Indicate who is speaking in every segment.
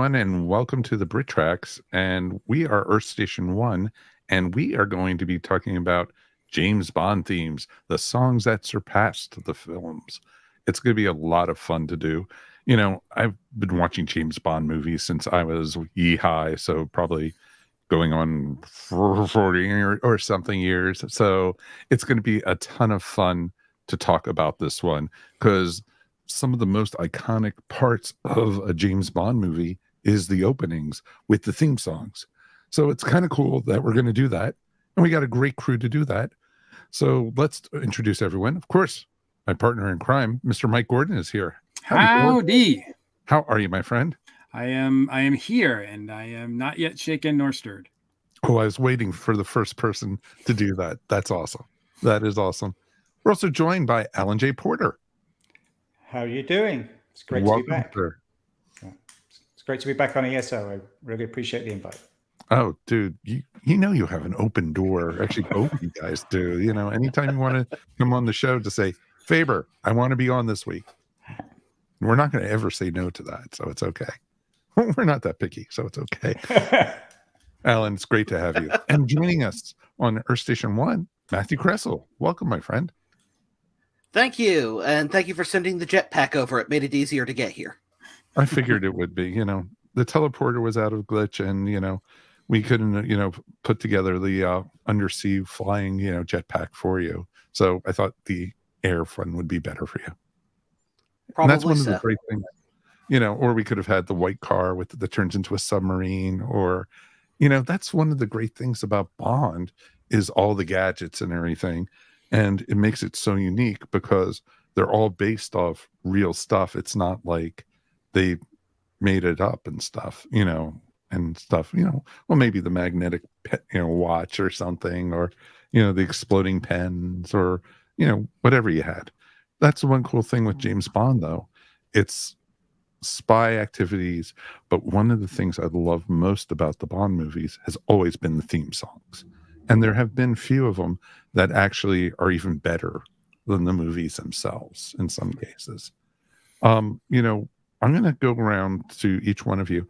Speaker 1: everyone, and welcome to the Brit Tracks. And we are Earth Station One, and we are going to be talking about James Bond themes, the songs that surpassed the films. It's going to be a lot of fun to do. You know, I've been watching James Bond movies since I was yee high, so probably going on for 40 or something years. So it's going to be a ton of fun to talk about this one because some of the most iconic parts of a James Bond movie is the openings with the theme songs. So it's kind of cool that we're going to do that. And we got a great crew to do that. So let's introduce everyone. Of course, my partner in crime, Mr. Mike Gordon, is here.
Speaker 2: Howdy.
Speaker 1: How are you, my friend?
Speaker 2: I am here, and I am not yet shaken nor stirred.
Speaker 1: Oh, I was waiting for the first person to do that. That's awesome. That is awesome. We're also joined by Alan J. Porter.
Speaker 3: How are you doing? It's great to be back. Yeah. It's great to be back on ESO. I really appreciate the invite.
Speaker 1: Oh, dude, you know you have an open door. Actually, both of you guys do. You know, anytime you want to come on the show to say, Faber, I want to be on this week. We're not going to ever say no to that, so it's okay. We're not that picky, so it's okay. Alan, it's great to have you. And joining us on Earth Station One, Matthew Kressel. Welcome, my friend.
Speaker 4: Thank you, and thank you for sending the jetpack over. It made it easier to get here.
Speaker 1: I figured it would be. You know, the teleporter was out of glitch, and you know, we couldn't, you know, put together the undersea flying, you know, jetpack for you. So I thought the air one would be better for you.
Speaker 4: Probably
Speaker 1: and that's one
Speaker 4: so.
Speaker 1: of the great things, you know. Or we could have had the white car with that turns into a submarine, or, you know, that's one of the great things about Bond is all the gadgets and everything. And it makes it so unique because they're all based off real stuff. It's not like they made it up and stuff, you know, well, maybe the magnetic, you know, watch or something, or, you know, the exploding pens, or, you know, whatever you had. That's the one cool thing with James Bond, though. It's spy activities. But one of the things I love most about the Bond movies has always been the theme songs. And there have been few of them that actually are even better than the movies themselves in some cases. You know, I'm going to go around to each one of you.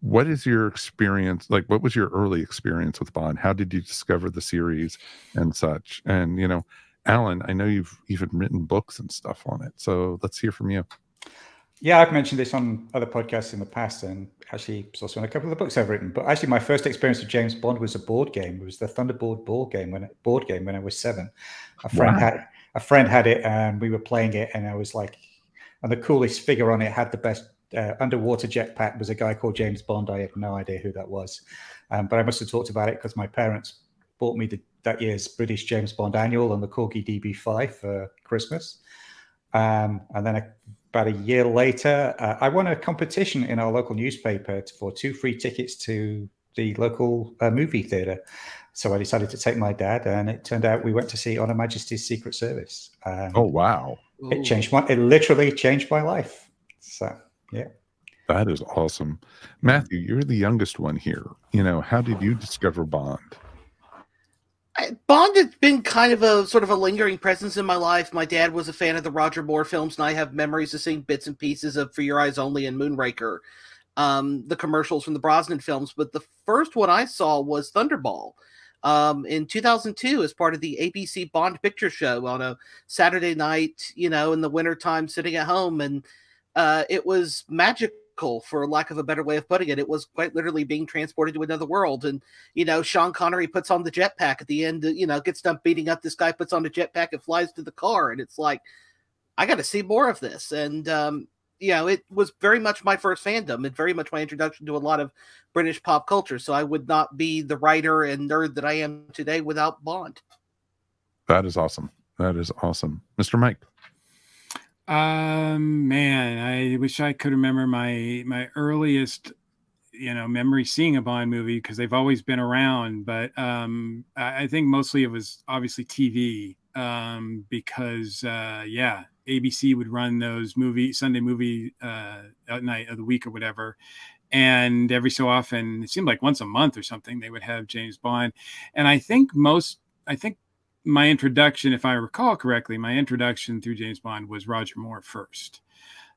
Speaker 1: What is your experience? Like, what was your early experience with Bond? How did you discover the series and such? And, you know, Alan, I know you've even written books and stuff on it. So let's hear from you.
Speaker 3: Yeah, I've mentioned this on other podcasts in the past, and actually it's also in a couple of the books I've written. But actually, my first experience with James Bond was a board game. It was the Thunderball board game when I was 7. A friend had it, and we were playing it, and I was like, and the coolest figure on it had the best underwater jetpack was a guy called James Bond. I have no idea who that was, but I must have talked about it because my parents bought me that year's British James Bond annual and the Corgi DB5 for Christmas, and then about a year later, I won a competition in our local newspaper for 2 free tickets to the local movie theater. So I decided to take my dad, and it turned out we went to see On Her Majesty's Secret Service.
Speaker 1: Oh, wow.
Speaker 3: It literally changed my life. So, yeah.
Speaker 1: That is awesome. Matthew, you're the youngest one here. You know, how did you discover Bond?
Speaker 4: Bond has been kind of a sort of a lingering presence in my life. My dad was a fan of the Roger Moore films, and I have memories of seeing bits and pieces of For Your Eyes Only and Moonraker, the commercials from the Brosnan films. But the first one I saw was Thunderball in 2002 as part of the ABC Bond picture show on a Saturday night, you know, in the wintertime, sitting at home. And it was magical, for lack of a better way of putting it. It was quite literally being transported to another world. And, you know, Sean Connery puts on the jetpack at the end, you know, gets done beating up this guy, puts on the jetpack and flies to the car. And it's like, I got to see more of this. And, you know, it was very much my first fandom and very much my introduction to a lot of British pop culture. So I would not be the writer and nerd that I am today without Bond.
Speaker 1: That is awesome. That is awesome. Mr. Mike.
Speaker 2: Man, I wish I could remember my earliest, you know, memory seeing a Bond movie, because they've always been around. But I think mostly it was obviously TV, because yeah, ABC would run those Sunday movie at night of the week or whatever. And every so often, it seemed like once a month or something, they would have James Bond. And I think my introduction, if I recall correctly, my introduction through James Bond was Roger Moore first.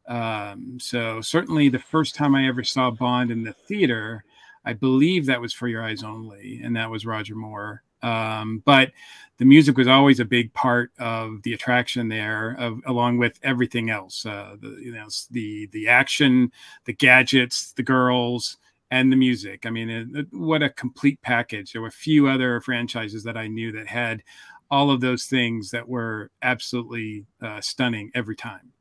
Speaker 2: So certainly the first time I ever saw Bond in the theater, I believe that was For Your Eyes Only, and that was Roger Moore. But the music was always a big part of the attraction there, along with everything else. The action, the gadgets, the girls, and the music. I mean, what a complete package. There were a few other franchises that I knew that had all of those things that were absolutely stunning every time.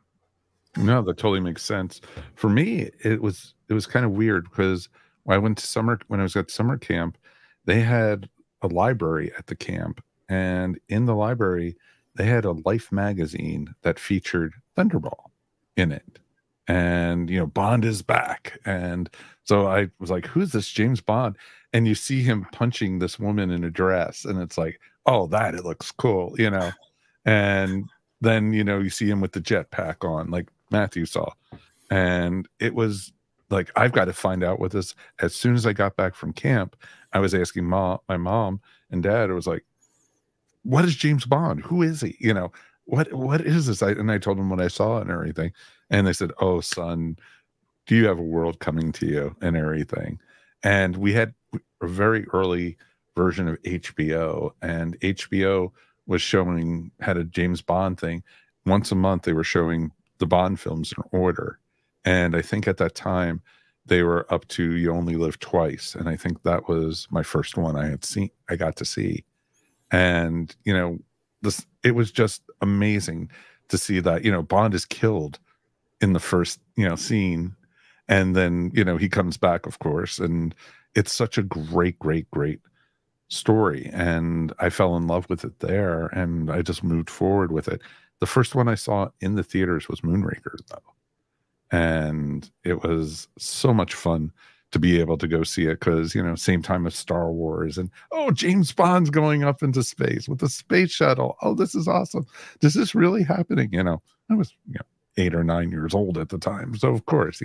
Speaker 1: No, that totally makes sense. For me, it was kind of weird because when I was at summer camp, they had a library at the camp, and in the library they had a Life magazine that featured Thunderball in it. And Bond is back. And so I was like, who's this James Bond? And you see him punching this woman in a dress, and it's like, oh, it looks cool, and then you see him with the jetpack on, like Matthew saw. And it was like, I've got to find out what this. As soon as I got back from camp, I was asking my mom and dad. It was like, what is James Bond? Who is he? What is this? And I told them what I saw and everything. And they said, oh, son, do you have a world coming to you and everything? And we had a very early version of HBO, and HBO had a James Bond thing. Once a month, they were showing the Bond films in order. And I think at that time they were up to You Only Live Twice. And I think that was my first one I got to see. And, it was just amazing to see that, Bond is killed in the first, scene. And then, he comes back, of course. And it's such a great, great, great story. And I fell in love with it there. And I just moved forward with it. The first one I saw in the theaters was Moonraker, though. And it was so much fun to be able to go see it because, same time as Star Wars, and, oh, James Bond's going up into space with the space shuttle. Oh, this is awesome. Is this really happening? I was 8 or 9 years old at the time. So, of course,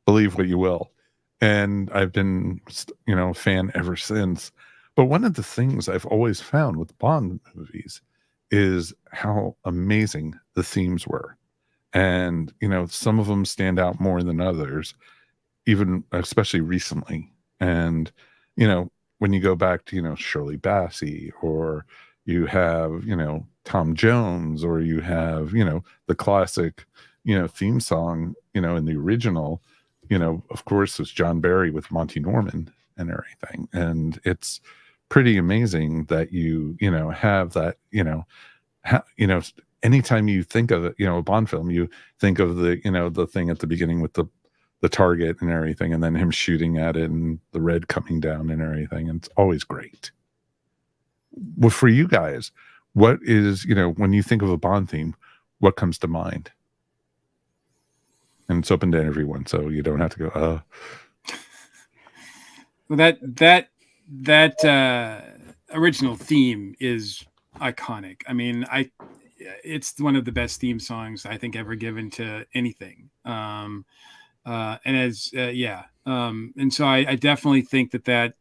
Speaker 1: believe what you will. And I've been, a fan ever since. But one of the things I've always found with Bond movies is how amazing the themes were. And, some of them stand out more than others, especially recently. And, when you go back to, Shirley Bassey, or you have, Tom Jones, or you have, the classic, theme song, in the original, of course, it's John Barry with Monty Norman and everything. And it's pretty amazing that you have that, anytime you think of it, a Bond film, you think of the, the thing at the beginning with the target and everything, and then him shooting at it and the red coming down and everything. And it's always great. Well, for you guys, what is, when you think of a Bond theme, what comes to mind? And it's open to everyone, so you don't have to go,
Speaker 2: Well, that original theme is iconic. I mean, it's one of the best theme songs I think ever given to anything. And so I definitely think that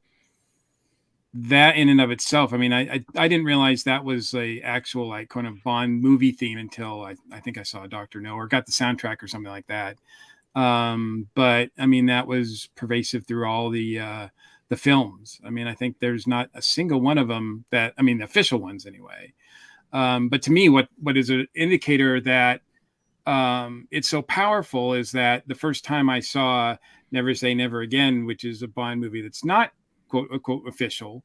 Speaker 2: in and of itself, I mean, I didn't realize that was a actual like kind of Bond movie theme until I think I saw Dr. No or got the soundtrack or something like that. But I mean, that was pervasive through all the films. I mean, I think there's not a single one of them the official ones anyway. But to me, what is an indicator that it's so powerful is that the first time I saw Never Say Never Again, which is a Bond movie that's not quote unquote official,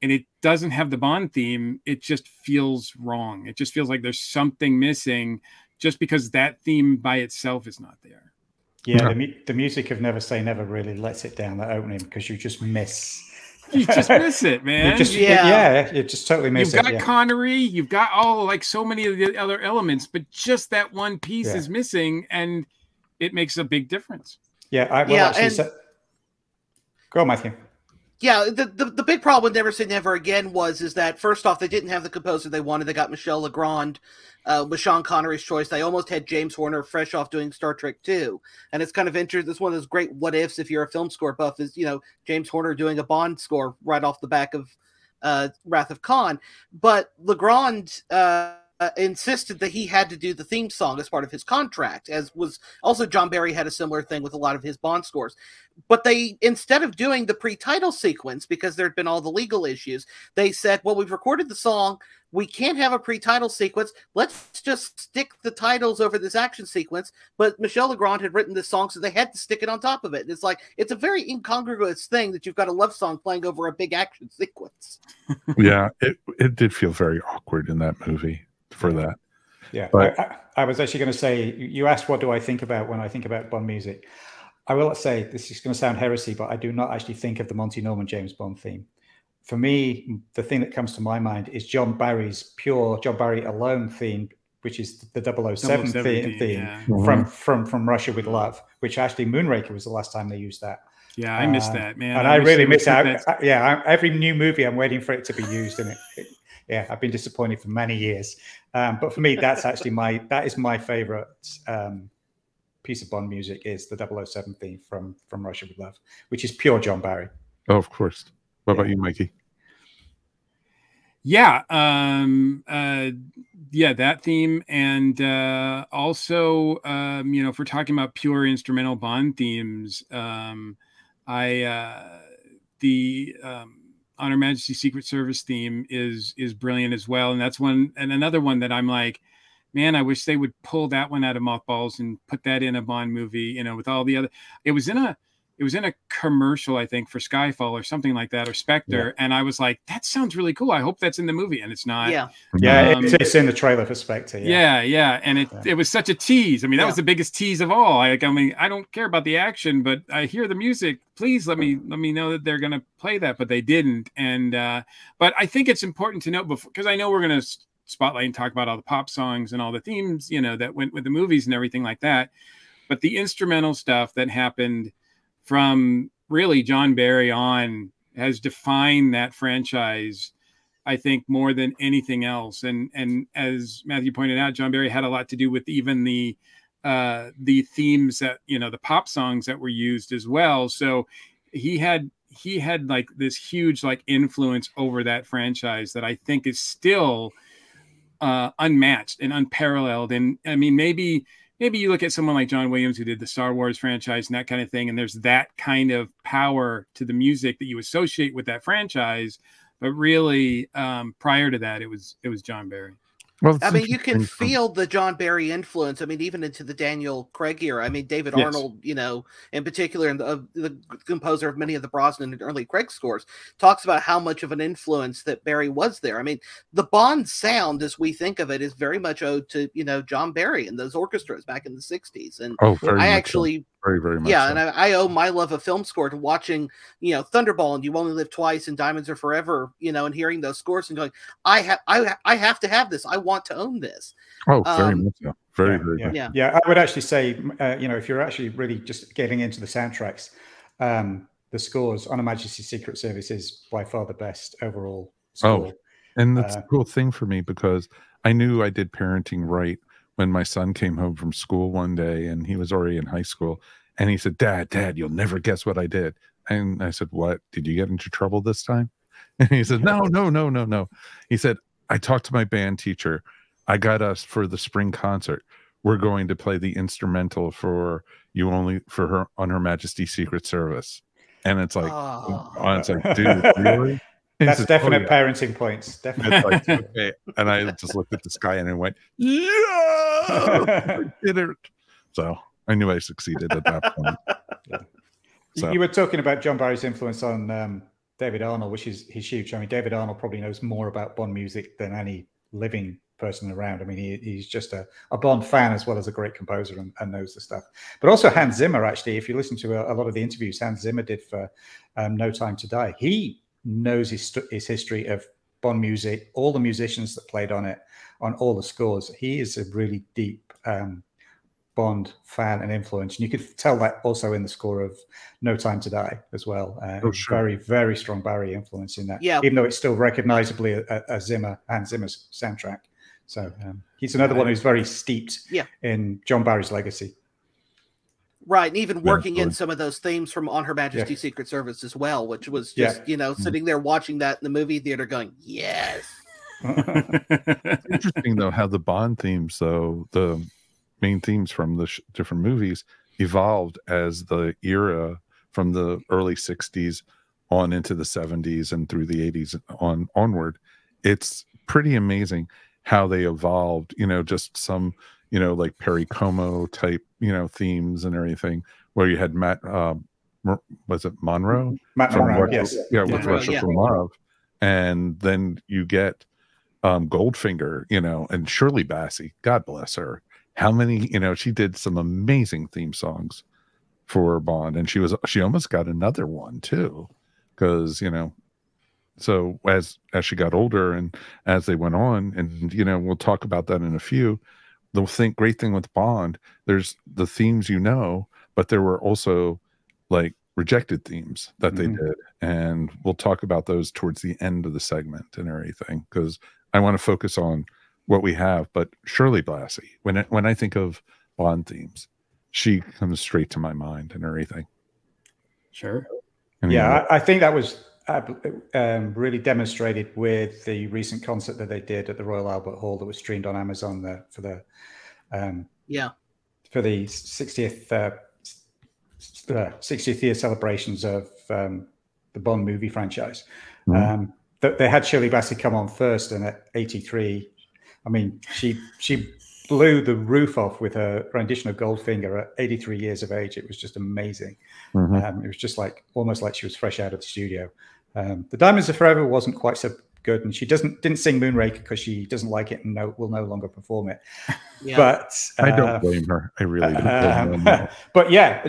Speaker 2: and it doesn't have the Bond theme, it just feels wrong. It just feels like there's something missing just because that theme by itself is not there.
Speaker 3: Yeah, the music of Never Say Never really lets it down, that opening, because you just miss.
Speaker 2: You just miss it, man.
Speaker 3: You just totally miss it.
Speaker 2: You've got Connery, you've got all like so many of the other elements, but just that one piece is missing, and it makes a big difference.
Speaker 3: Go on, Matthew.
Speaker 4: Yeah, the big problem with Never Say Never Again is that first off, they didn't have the composer they wanted. They got Michel Legrand with Sean Connery's choice. They almost had James Horner fresh off doing Star Trek 2. And it's kind of interesting. It's one of those great what ifs if you're a film score buff is, James Horner doing a Bond score right off the back of Wrath of Khan. But Legrand insisted that he had to do the theme song as part of his contract, as was also John Barry had a similar thing with a lot of his Bond scores. But they, instead of doing the pre-title sequence, because there had been all the legal issues, they said, well, we've recorded the song. We can't have a pre-title sequence. Let's just stick the titles over this action sequence. But Michel Legrand had written this song, so they had to stick it on top of it. And it's like, it's a very incongruous thing that you've got a love song playing over a big action sequence.
Speaker 1: Yeah, it did feel very awkward in that movie for that.
Speaker 3: Yeah,
Speaker 1: but
Speaker 3: I was actually going to say, you asked what do I think about when I think about Bond music. I will say, this is going to sound heresy, but I do not actually think of the Monty Norman James Bond theme. For me, the thing that comes to my mind is John Barry's pure John Barry alone theme, which is the 007 theme
Speaker 2: yeah.
Speaker 3: from Russia with Love, which actually Moonraker was the last time they used that.
Speaker 2: Yeah, I missed that, man.
Speaker 3: And I really miss out. Every new movie, I'm waiting for it to be used in it. Yeah, I've been disappointed for many years. But for me, that's actually my favorite piece of Bond music is the 007 theme from Russia with Love, which is pure John Barry.
Speaker 1: Oh, of course. What about you, Mikey?
Speaker 2: Yeah, that theme, and also, if we're talking about pure instrumental Bond themes, the On Her Majesty's Secret Service theme is brilliant as well, and that's one, and another one that I'm like, man, I wish they would pull that one out of mothballs and put that in a Bond movie, with all the other. It was in a commercial, I think, for Skyfall or something like that, or Spectre. Yeah. And I was like, that sounds really cool. I hope that's in the movie. And it's not.
Speaker 4: Yeah.
Speaker 3: It's in the trailer for Spectre.
Speaker 2: Yeah. And it was such a tease. I mean, that was the biggest tease of all. I don't care about the action, but I hear the music. Please let me know that they're going to play that, but they didn't. And, but I think it's important to note because I know we're going to spotlight and talk about all the pop songs and all the themes, that went with the movies and everything like that. But the instrumental stuff that happened from really John Barry on has defined that franchise, I think, more than anything else. And as Matthew pointed out, John Barry had a lot to do with even the themes that, the pop songs that were used as well. So he had like this huge like influence over that franchise that I think is still unmatched and unparalleled. And I mean, maybe you look at someone like John Williams, who did the Star Wars franchise and that kind of thing, and there's that kind of power to the music that you associate with that franchise. But really, prior to that, it was John Barry.
Speaker 1: Well,
Speaker 4: I mean, you can feel the John Barry influence. I mean, even into the Daniel Craig era. I mean, David Arnold, in particular, and the composer of many of the Brosnan and early Craig scores, talks about how much of an influence that Barry was there. I mean, the Bond sound, as we think of it, is very much owed to, John Barry and those orchestras back in the 60s. And I actually...
Speaker 1: Very, very much.
Speaker 4: Yeah,
Speaker 1: so.
Speaker 4: And I owe my love of film score to watching, Thunderball and You Only Live Twice and Diamonds Are Forever, and hearing those scores and going, I have to have this. I want to own this.
Speaker 1: Oh, very much so. Very much.
Speaker 3: Yeah, I would actually say, if you're actually really just getting into the soundtracks, the scores on Her Majesty's Secret Service is by far the best overall score.
Speaker 1: Oh, and that's a cool thing for me because I knew I did parenting right when my son came home from school one day and he was already in high school and he said, Dad, you'll never guess what I did. And I said, what? Did you get into trouble this time? And he said, no. He said, I talked to my band teacher. I got us for the spring concert. We're going to play the instrumental for her on Her Majesty's Secret Service. And it's like, dude, really?
Speaker 3: That's definite parenting points. Definitely.
Speaker 1: Like, okay. And I just looked at the sky and I went, yeah, I did it. So I knew I succeeded at that point. So.
Speaker 3: You were talking about John Barry's influence on David Arnold, which is huge. I mean, David Arnold probably knows more about Bond music than any living person around. I mean, he's just a Bond fan as well as a great composer and knows the stuff. But also Hans Zimmer, actually, if you listen to a lot of the interviews Hans Zimmer did for No Time to Die, he knows his history of Bond music, all the musicians that played on it, on all the scores. He is a really deep Bond fan and influence. And you could tell that also in the score of No Time to Die as well. Sure. Very, very strong Barry influence in that, even though it's still recognizably a Hans Zimmer's soundtrack. So he's another one who's very steeped in John Barry's legacy.
Speaker 4: Right, and even working in some of those themes from On Her Majesty's Secret Service as well, which was just, sitting there watching that in the movie theater going, yes.
Speaker 1: It's interesting though how the Bond themes, though the main themes from the different movies, evolved as the era from the early '60s on into the '70s and through the '80s onward. It's pretty amazing how they evolved. Just some like Perry Como type themes and everything, where you had Matt was it Monroe?
Speaker 3: Matt
Speaker 1: From
Speaker 3: Monroe,
Speaker 1: Russia,
Speaker 3: yes.
Speaker 1: yeah, with
Speaker 4: Monroe,
Speaker 1: Russia
Speaker 4: yeah.
Speaker 1: from Love, and then you get Goldfinger, and Shirley Bassey, God bless her. How many, she did some amazing theme songs for Bond, and she almost got another one too, because so as she got older and as they went on, and we'll talk about that in a few. The great thing with Bond, there's the themes, but there were also like rejected themes that they did, and we'll talk about those towards the end of the segment and everything, because I want to focus on what we have. But Shirley Bassey, when I think of Bond themes, she comes straight to my mind and everything.
Speaker 2: Sure.
Speaker 1: And,
Speaker 3: Yeah, I think that was really demonstrated with the recent concert that they did at the Royal Albert Hall that was streamed on Amazon for the 60th year celebrations of the Bond movie franchise. They had Shirley Bassey come on first, and at 83, I mean, she blew the roof off with her rendition of Goldfinger at 83 years of age. It was just amazing. It was just almost like she was fresh out of the studio. The Diamonds Are Forever wasn't quite so good, and she didn't sing Moonraker because she doesn't like it and will no longer perform it.
Speaker 4: Yeah.
Speaker 3: But
Speaker 1: I don't blame her. I really don't blame her.
Speaker 3: But yeah,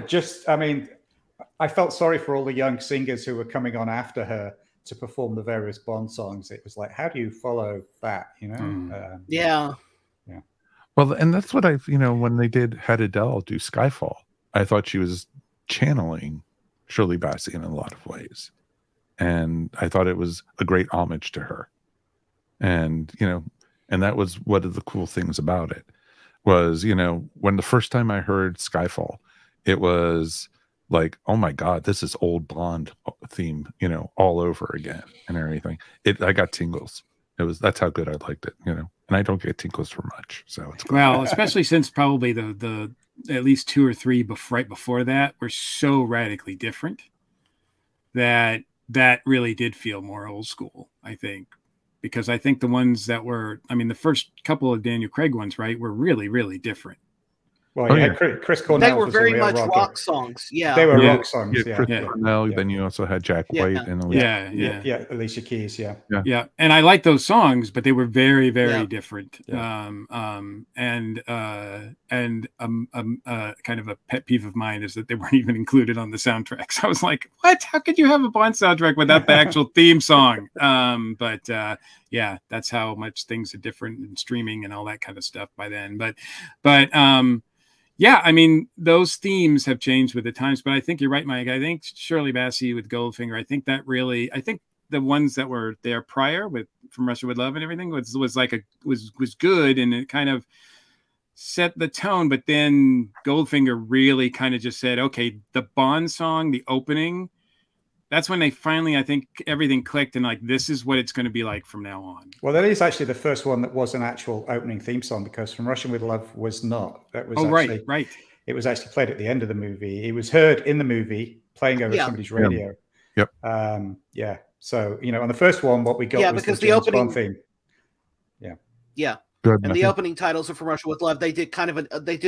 Speaker 3: I felt sorry for all the young singers who were coming on after her to perform the various Bond songs. It was like, how do you follow that?
Speaker 4: Yeah.
Speaker 1: Well, and that's what when they had Adele do Skyfall, I thought she was channeling Shirley Bassey in a lot of ways. And I thought it was a great homage to her. And, and that was one of the cool things about it was, when the first time I heard Skyfall, it was like, oh my God, this is old Bond theme, all over again and everything. I got tingles. That's how good I liked it, and I don't get tingles for much. So it's cool.
Speaker 2: Well, especially since probably the at least two or three right before that were so radically different that really did feel more old school, I think, because I think the ones that were, the first couple of Daniel Craig ones, right, were really, really different.
Speaker 3: Well, you had Chris Cornell.
Speaker 4: They were very much rock songs. Yeah,
Speaker 3: they were rock songs.
Speaker 1: Yeah, Chris Cornell. Then you also had Jack White and
Speaker 3: Alicia Alicia Keys.
Speaker 2: Yeah. And I like those songs, but they were very, very different.
Speaker 3: Yeah.
Speaker 2: Kind of a pet peeve of mine is that they weren't even included on the soundtracks. I was like, what? How could you have a Bond soundtrack without the actual theme song? But that's how much things are different in streaming and all that kind of stuff by then. But those themes have changed with the times, but I think you're right, Mike. I think Shirley Bassey with Goldfinger, I think the ones that were there prior From Russia with Love and everything was good, and it kind of set the tone. But then Goldfinger really kind of just said, okay, the Bond song, the opening, that's when they finally, I think, everything clicked, and this is what it's going to be like from now on.
Speaker 3: Well, that is actually the first one that was an actual opening theme song, because From Russia with Love was not. That was
Speaker 2: right.
Speaker 3: It was actually played at the end of the movie. It was heard in the movie playing over somebody's radio.
Speaker 1: Yep.
Speaker 3: So on the first one, what we got was the James Bond theme.
Speaker 4: Yeah.
Speaker 1: Good.
Speaker 4: And the opening titles of From Russia with Love, they did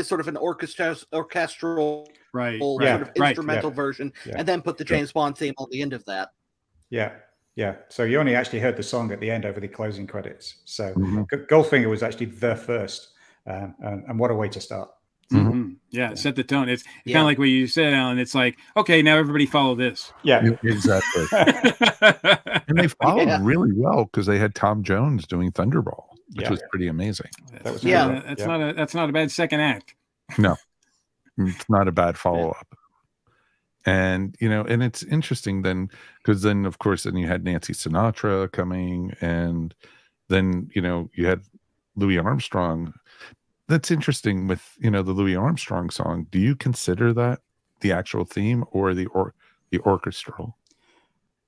Speaker 4: sort of an orchestral instrumental version, and then put the James Bond theme on the end of that.
Speaker 3: Yeah. So you only actually heard the song at the end over the closing credits. So Goldfinger was actually the first, and what a way to start.
Speaker 2: Yeah, set the tone. It's kind of like what you said, Alan. It's like, okay, now everybody follow this.
Speaker 3: Yeah,
Speaker 1: exactly. And they followed really well, because they had Tom Jones doing Thunderball, which was pretty amazing.
Speaker 2: That's not a bad second act.
Speaker 1: No, it's not a bad follow-up. And and it's interesting then, because then of course then you had Nancy Sinatra coming, and then you had Louis Armstrong. That's interesting with the Louis Armstrong song. Do you consider that the actual theme or the orchestral?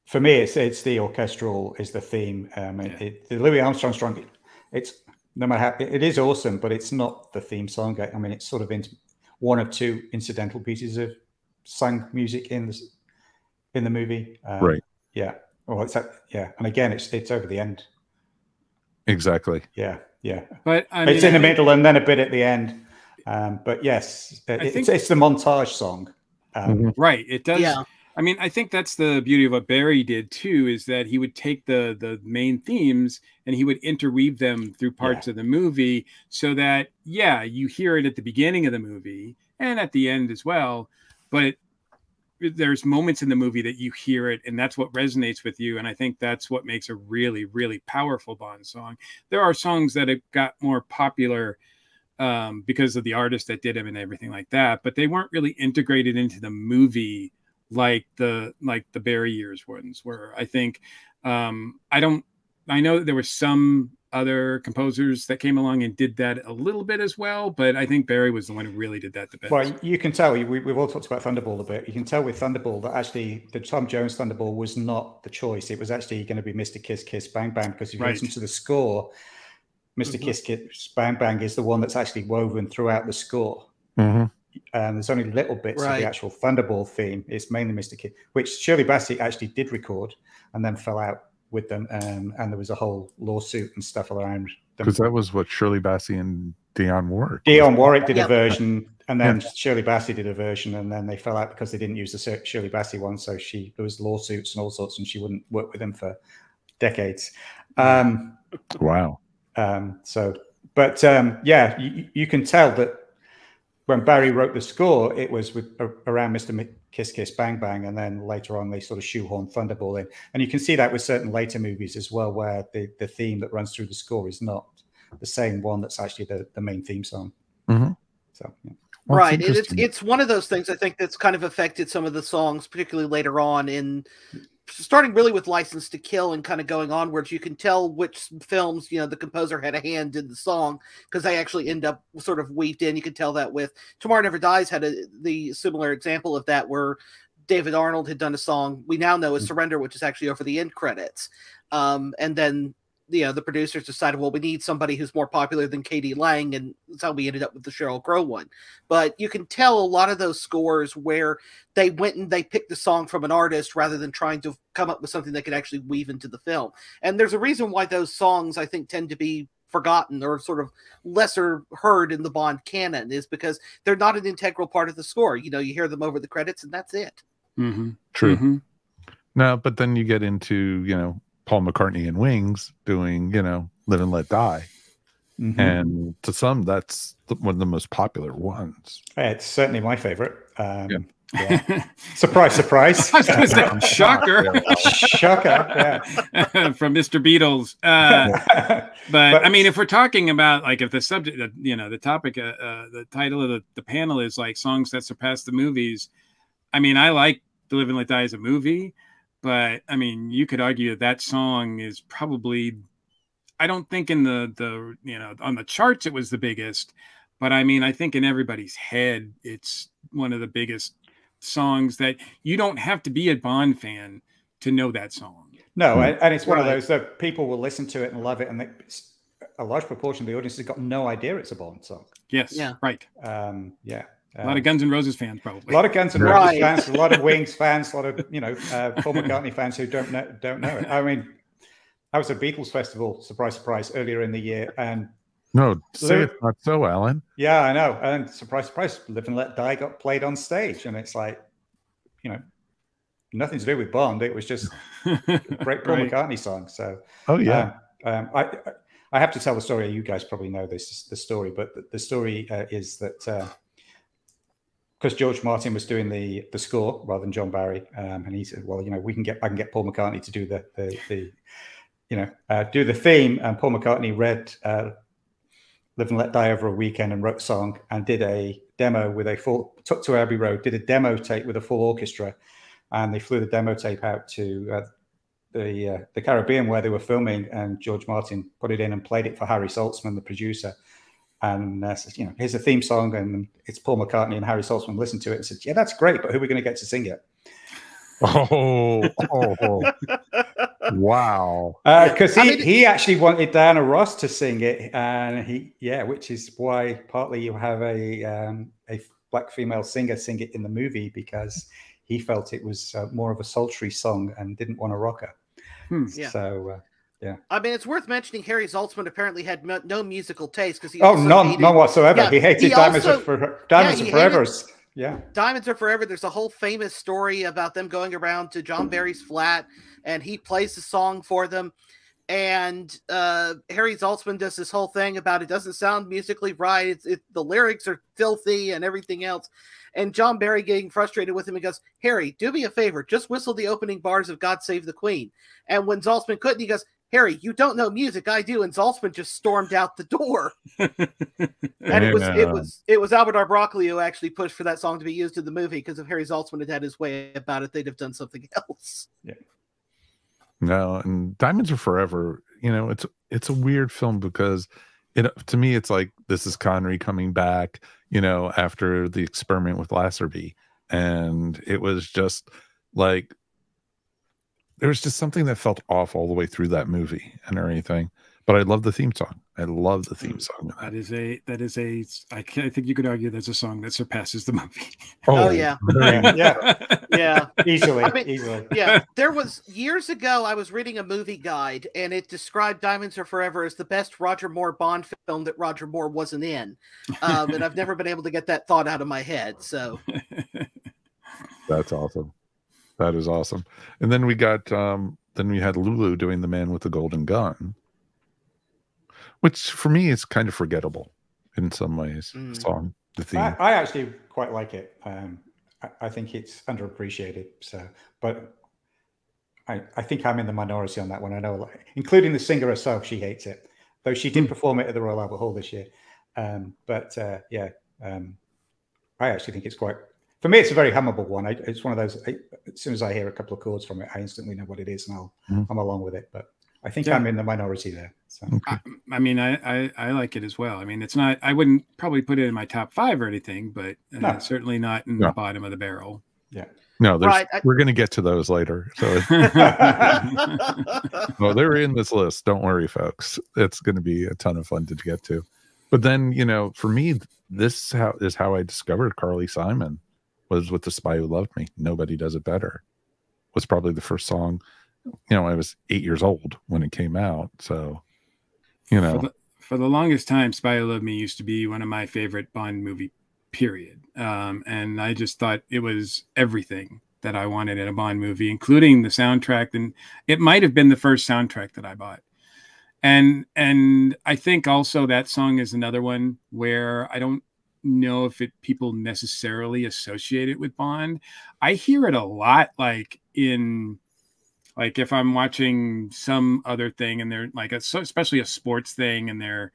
Speaker 3: For me, it's the orchestral is the theme. The Louis Armstrong song, it's no matter how it is awesome, but it's not the theme song. I mean, it's sort of one of two incidental pieces of sung music in the movie.
Speaker 1: Right.
Speaker 3: Yeah. Well, and again, it's over the end.
Speaker 1: Exactly.
Speaker 3: Yeah.
Speaker 2: But I mean,
Speaker 3: it's in the middle and then a bit at the end. But yes, it's the montage song.
Speaker 2: Right. It does.
Speaker 4: Yeah.
Speaker 2: I mean, I think that's the beauty of what Barry did too, is that he would take the main themes and he would interweave them through parts of the movie, so that you hear it at the beginning of the movie and at the end as well, but there's moments in the movie that you hear it and that's what resonates with you. And I think that's what makes a really, really powerful Bond song. There are songs that have got more popular because of the artist that did them and everything like that, but they weren't really integrated into the movie like the Barry years ones were. I think I know that there were some other composers that came along and did that a little bit as well, but I think Barry was the one who really did that the best.
Speaker 3: Well, you can tell, we've all talked about Thunderball a bit. You can tell with Thunderball that actually the Tom Jones Thunderball was not the choice. It was actually going to be Mr. Kiss Kiss Bang Bang, because if you listen to the score, Mr. Kiss Kiss Bang Bang is the one that's actually woven throughout the score. And there's only little bits of the actual Thunderball theme. It's mainly Mr. Kiss, which Shirley Bassey actually did record and then fell out with them, and there was a whole lawsuit and stuff around them.
Speaker 1: Because that was what Shirley Bassey and Dionne Warwick.
Speaker 3: Dionne Warwick did a version, and then Shirley Bassey did a version, and then they fell out because they didn't use the Shirley Bassey one. So there was lawsuits and all sorts, and she wouldn't work with them for decades.
Speaker 1: Wow.
Speaker 3: You can tell that when Barry wrote the score, it was around Mr. Kiss Kiss Bang Bang, and then later on they sort of shoehorned Thunderball in. And you can see that with certain later movies as well, where the theme that runs through the score is not the same one that's actually the main theme song. So,
Speaker 1: Well,
Speaker 4: right. It's one of those things I think that's kind of affected some of the songs, particularly later on, in starting really with License to Kill and kind of going onwards. You can tell which films, the composer had a hand in the song, because they actually end up sort of weaved in. You can tell that with Tomorrow Never Dies had the similar example of that, where David Arnold had done a song we now know as Surrender, which is actually over the end credits. And then the producers decided, well, we need somebody who's more popular than K.D. Lang, and that's how we ended up with the Sheryl Crow one. But you can tell a lot of those scores where they went and they picked the song from an artist rather than trying to come up with something that could actually weave into the film. And there's a reason why those songs, I think, tend to be forgotten or sort of lesser heard in the Bond canon, is because they're not an integral part of the score. You hear them over the credits and that's it.
Speaker 1: True. No, but then you get into, Paul McCartney and Wings doing, Live and Let Die. And to some, that's one of the most popular ones.
Speaker 3: It's certainly my favorite. Surprise, surprise.
Speaker 2: Shocker.
Speaker 3: Shocker.
Speaker 2: From Mr. Beatles. But I mean, if we're talking about, like, if the subject, the topic, the title of the panel is like songs that surpass the movies. I mean, I like To Live and Let Die as a movie. But I mean, you could argue that song is probably, I don't think in the on the charts it was the biggest, but I mean, I think in everybody's head it's one of the biggest songs that you don't have to be a Bond fan to know that song.
Speaker 3: No, and it's one of those that people will listen to it and love it, and a large proportion of the audience has got no idea it's a Bond song.
Speaker 2: Yes, right.
Speaker 3: A
Speaker 2: lot of Guns N' Roses fans, probably.
Speaker 3: A lot of Guns N' Roses fans, a lot of Wings fans, a lot of Paul McCartney fans who don't know it. I mean, I was at Beatles Festival, surprise, surprise, earlier in the year, and
Speaker 1: say it's not so, Alan.
Speaker 3: Yeah, I know, and surprise, surprise, Live and Let Die got played on stage, and it's like, nothing to do with Bond. It was just a great Paul McCartney song. So, I have to tell the story. You guys probably know the story, but the story is that. Because George Martin was doing the score rather than John Barry, and he said, "Well, I can get Paul McCartney to do do the theme." And Paul McCartney read "Live and Let Die" over a weekend and wrote a song and did a demo with took to Abbey Road, did a demo tape with a full orchestra, and they flew the demo tape out to the Caribbean where they were filming, and George Martin put it in and played it for Harry Saltzman, the producer. And says, here's a theme song, and it's Paul McCartney, and Harry Saltzman listened to it and said, "Yeah, that's great, but who are we going to get to sing it?"
Speaker 1: Wow.
Speaker 3: Because he actually wanted Diana Ross to sing it, and which is why partly you have a black female singer sing it in the movie, because he felt it was more of a sultry song and didn't want a rocker.
Speaker 4: Yeah.
Speaker 3: So yeah.
Speaker 4: I mean, it's worth mentioning Harry Saltzman apparently had no musical taste, because he
Speaker 3: none whatsoever.
Speaker 4: Yeah,
Speaker 3: he hated Diamonds Are Forever. Yeah,
Speaker 4: Diamonds Are Forever. There's a whole famous story about them going around to John Barry's flat, and he plays the song for them. And Harry Saltzman does this whole thing about it doesn't sound musically right. The lyrics are filthy and everything else. And John Barry getting frustrated with him and goes, "Harry, do me a favor. Just whistle the opening bars of God Save the Queen." And when Saltzman couldn't, he goes, "Harry, you don't know music. I do." And Saltzman just stormed out the door. And it was Albert R. Broccoli who actually pushed for that song to be used in the movie, because if Harry Saltzman had had his way about it, they'd have done something else.
Speaker 3: Yeah.
Speaker 1: No, and Diamonds Are Forever, it's a weird film, because to me it's like, this is Connery coming back, after the experiment with Lasserbee, and it was just like, there was just something that felt off all the way through that movie and everything. But I love the theme song. I love the theme song.
Speaker 2: I think you could argue that's a song that surpasses the movie.
Speaker 4: Oh yeah.
Speaker 3: Yeah. Easily.
Speaker 4: Yeah. There was, years ago, I was reading a movie guide, and it described Diamonds Are Forever as the best Roger Moore Bond film that Roger Moore wasn't in. And I've never been able to get that thought out of my head. So
Speaker 1: that's awesome. That is awesome. And then we got then we had Lulu doing The Man with the Golden Gun, which for me is kind of forgettable in some ways. The song, the theme.
Speaker 3: I actually quite like it. I think it's underappreciated. So, but I think I'm in the minority on that one. I know, including the singer herself, she hates it, though she did perform it at the Royal Albert Hall this year. I actually think it's quite. For me, it's a very hummable one. It's one of those. As soon as I hear a couple of chords from it, I instantly know what it is, and I'm along with it. But I think I'm in the minority there. So.
Speaker 2: Okay. I mean, I like it as well. I mean, it's not. I wouldn't probably put it in my top 5 or anything, but certainly not in the bottom of the barrel.
Speaker 3: Yeah.
Speaker 1: No, we're going to get to those later. So, well, they're in this list. Don't worry, folks. It's going to be a ton of fun to get to. But then, for me, this is how I discovered Carly Simon. Was with The Spy Who Loved Me. Nobody Does It Better. Was probably the first song. I was 8 years old when it came out. So,
Speaker 2: For the longest time, Spy Who Loved Me used to be one of my favorite Bond movie, period. And I just thought it was everything that I wanted in a Bond movie, including the soundtrack. And it might have been the first soundtrack that I bought. And I think also that song is another one where I don't know if people necessarily associate it with Bond. I hear it a lot, like if I'm watching some other thing and they're like, especially a sports thing, and they're,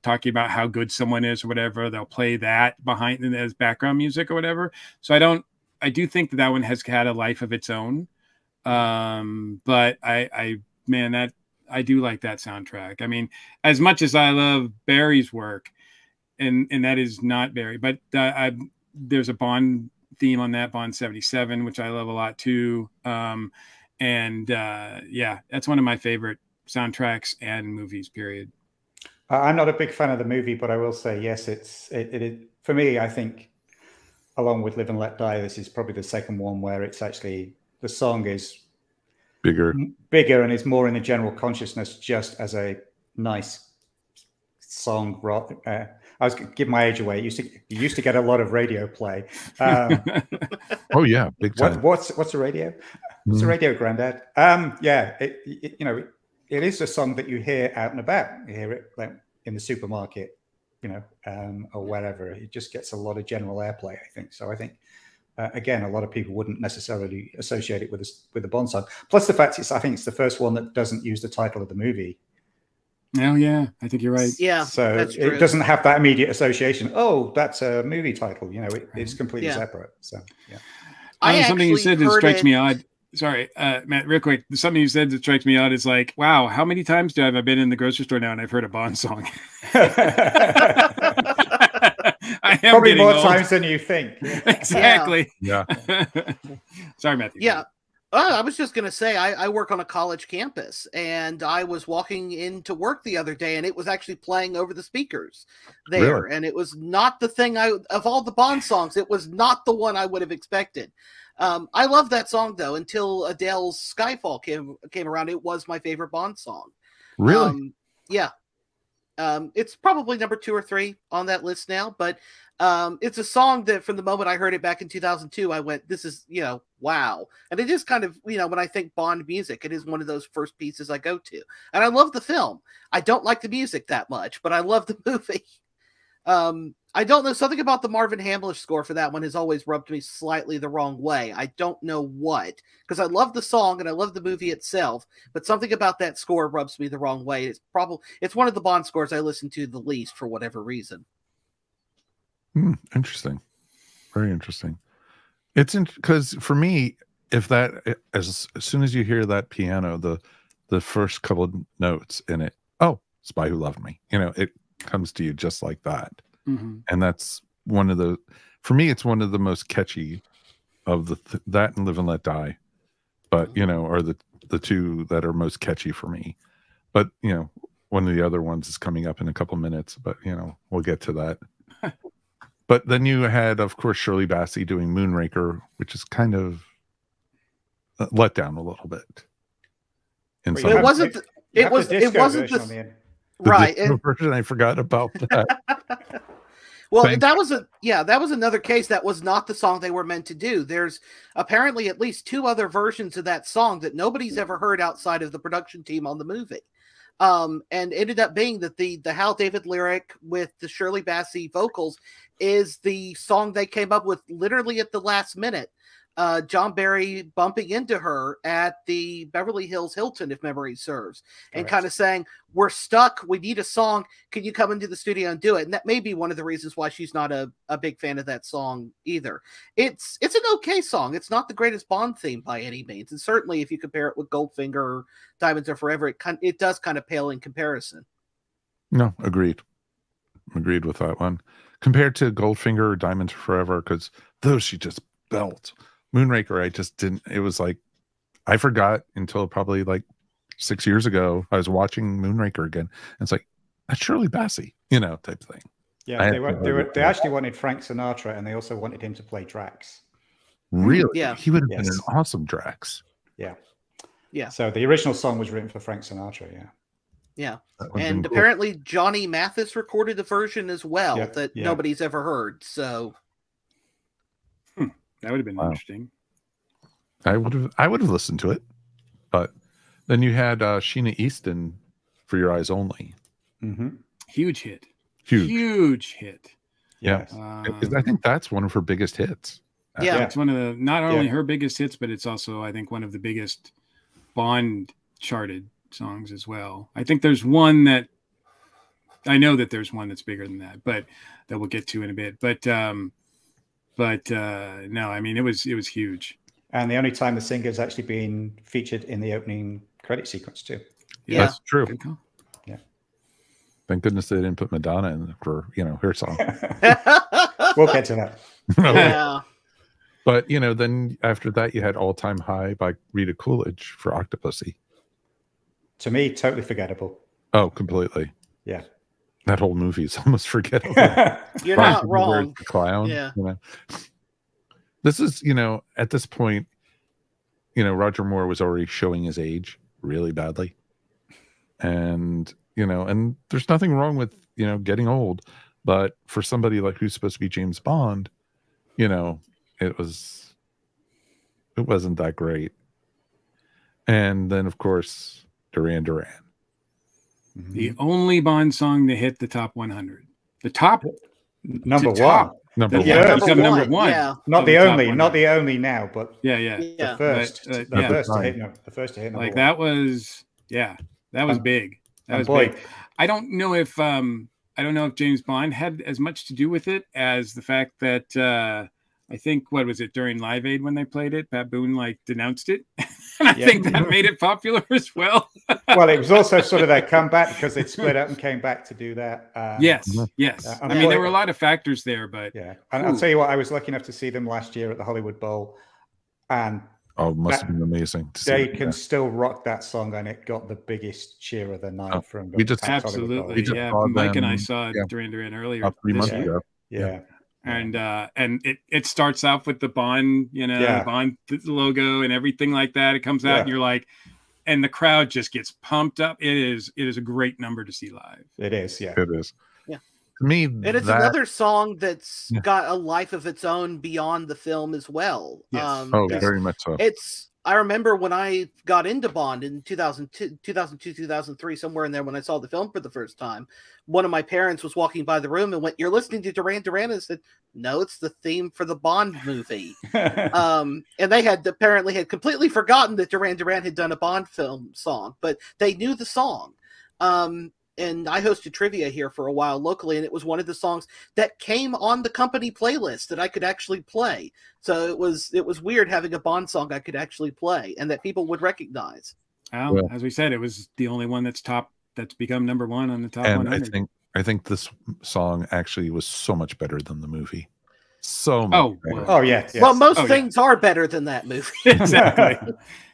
Speaker 2: talking about how good someone is or whatever, they'll play that behind as background music or whatever. So I do think that one has had a life of its own. But I do like that soundtrack. I mean, as much as I love Barry's work, and that is not Barry, but there's a Bond theme on that, Bond 77, which I love a lot too. That's one of my favorite soundtracks and movies, period.
Speaker 3: I'm not a big fan of the movie, but I will say, yes, it for me, I think, along with Live and Let Die, this is probably the second one where it's actually, the song is bigger and is more in the general consciousness, just as a nice song. I was going to give my age away. You used to get a lot of radio play.
Speaker 1: Oh yeah, big time.
Speaker 3: What's a radio? What's a radio, Grandad? It is a song that you hear out and about. You hear it like in the supermarket, or wherever. It just gets a lot of general airplay, I think. So I think, again, a lot of people wouldn't necessarily associate it with the Bond song. Plus the fact I think it's the first one that doesn't use the title of the movie.
Speaker 2: Oh yeah, I think you're right.
Speaker 4: Yeah,
Speaker 3: so it doesn't have that immediate association. Oh, that's a movie title. It's completely separate. So yeah.
Speaker 2: Something you said that strikes me odd. Sorry, Matt, real quick. Something you said that strikes me odd is like, wow, how many times have I been in the grocery store now and I've heard a Bond song? I am
Speaker 3: Probably
Speaker 2: getting
Speaker 3: more
Speaker 2: old.
Speaker 3: times than you think.
Speaker 2: Exactly.
Speaker 1: Yeah.
Speaker 2: Sorry, Matthew.
Speaker 4: Yeah. I was just going to say, I work on a college campus, and I was walking into work the other day, and it was actually playing over the speakers there.
Speaker 1: Really?
Speaker 4: And it was not the thing of all the Bond songs, it was not the one I would have expected. I love that song, though. Until Adele's Skyfall came around, it was my favorite Bond song.
Speaker 1: Really?
Speaker 4: Yeah. It's probably number 2 or 3 on that list now, but it's a song that from the moment I heard it back in 2002, I went, this is, wow. And it is kind of, when I think Bond music, it is one of those first pieces I go to. And I love the film. I don't like the music that much, but I love the movie. I don't know, something about the Marvin Hamlish score for that one has always rubbed me slightly the wrong way. I don't know what, because I love the song and I love the movie itself, but something about that score rubs me the wrong way. It's one of the Bond scores I listen to the least for whatever reason.
Speaker 1: Interesting. Very interesting. It's because for me, if that as soon as you hear that piano, the first couple of notes in it, oh, Spy Who Loved Me, it comes to you just like that. And that's one of the, for me, it's one of the most catchy of that and Live and Let Die, but are the two that are most catchy for me. But one of the other ones is coming up in a couple minutes, but we'll get to that. But then you had, of course, Shirley Bassey doing Moonraker, which is kind of let down a little bit.
Speaker 4: It wasn't. It wasn't the right
Speaker 1: version. I forgot about that.
Speaker 4: Well, that was another case that was not the song they were meant to do. There's apparently at least 2 other versions of that song that nobody's ever heard outside of the production team on the movie. And ended up being that the Hal David lyric with the Shirley Bassey vocals is the song they came up with literally at the last minute. John Barry bumping into her at the Beverly Hills Hilton, if memory serves, and kind of saying, we're stuck. We need a song. Can you come into the studio and do it? And that may be one of the reasons why she's not a big fan of that song either. It's an okay song. It's not the greatest Bond theme by any means. And certainly if you compare it with Goldfinger or Diamonds Are Forever, it does kind of pale in comparison.
Speaker 1: No, agreed with that one. Compared to Goldfinger or Diamonds Are Forever, because those she just belt. Moonraker, I just didn't. It was like I forgot until probably like 6 years ago. I was watching Moonraker again. And it's like that's Shirley Bassey, type thing.
Speaker 3: Yeah, they actually wanted Frank Sinatra, and they also wanted him to play Drax.
Speaker 1: Really?
Speaker 4: Yeah,
Speaker 1: he would have been an awesome Drax.
Speaker 3: Yeah. So the original song was written for Frank Sinatra.
Speaker 4: Yeah, and apparently Johnny Mathis recorded a version as well that nobody's ever heard. So.
Speaker 2: That would have been interesting.
Speaker 1: I would have listened to it, but then you had Sheena Easton for Your Eyes Only.
Speaker 2: Huge hit.
Speaker 1: Huge
Speaker 2: hit.
Speaker 1: Yeah, I think that's one of her biggest hits.
Speaker 4: Yeah,
Speaker 2: it's one of the not only her biggest hits, but it's also I think one of the biggest Bond charted songs as well. I think there's one that I know that there's one that's bigger than that, but that we'll get to in a bit. But no, I mean it was huge.
Speaker 3: And the only time the singer's actually been featured in the opening credit sequence too.
Speaker 4: Yeah,
Speaker 1: that's true.
Speaker 3: Yeah.
Speaker 1: Thank goodness they didn't put Madonna in for her song.
Speaker 3: We'll get to that.
Speaker 4: Yeah.
Speaker 1: But then after that you had All Time High by Rita Coolidge for Octopussy.
Speaker 3: To me, totally forgettable.
Speaker 1: Oh, completely.
Speaker 3: Yeah.
Speaker 1: That whole movie is almost forgettable.
Speaker 4: You're not wrong.
Speaker 1: The clown.
Speaker 4: Yeah.
Speaker 1: This is, at this point, Roger Moore was already showing his age really badly. And, and there's nothing wrong with, getting old. But for somebody like who's supposed to be James Bond, it wasn't that great. And then, of course, Duran Duran.
Speaker 2: The only Bond song to hit the top 100. The top
Speaker 3: number one.
Speaker 1: Number one.
Speaker 2: Number one.
Speaker 4: Yeah.
Speaker 3: Not the only now, but
Speaker 2: the
Speaker 3: first. The first to hit number
Speaker 2: like
Speaker 3: one.
Speaker 2: that was big. That was big. I don't know if James Bond had as much to do with it as the fact that I think, what was it, during Live Aid when they played it, Pat Boone like denounced it. And I think that made it popular as well.
Speaker 3: Well, it was also sort of their comeback because they split up and came back to do that.
Speaker 2: Yes. I mean, there were a lot of factors there, but
Speaker 3: yeah. And I'll tell you what, I was lucky enough to see them last year at the Hollywood Bowl, and
Speaker 1: it must have been amazing.
Speaker 3: They can still rock that song, and it got the biggest cheer of the night from
Speaker 1: we just
Speaker 2: absolutely. Yeah, Mike and I saw Duran Duran earlier
Speaker 1: 3 months ago.
Speaker 3: Yeah.
Speaker 2: And it starts off with the Bond, Bond logo and everything like that. It comes out and you're like, and the crowd just gets pumped up. It is a great number to see live.
Speaker 3: It is, yeah.
Speaker 1: It is.
Speaker 4: Yeah.
Speaker 1: To me,
Speaker 4: and it's another song that's got a life of its own beyond the film as well.
Speaker 2: Yes.
Speaker 1: Very much so.
Speaker 4: I remember when I got into Bond in 2002, 2003, somewhere in there when I saw the film for the first time, one of my parents was walking by the room and went, "You're listening to Duran Duran?" And I said, "No, it's the theme for the Bond movie." And they apparently had completely forgotten that Duran Duran had done a Bond film song, but they knew the song. And I hosted trivia here for a while locally, and it was one of the songs that came on the company playlist that I could actually play. So it was weird having a Bond song I could actually play and that people would recognize.
Speaker 2: Well, as we said, it was the only one that's become number one on the top 100.
Speaker 1: And I think this song actually was so much better than the movie. So much better.
Speaker 3: Oh yeah. Yes.
Speaker 4: Well, most things are better than that movie.
Speaker 2: Exactly.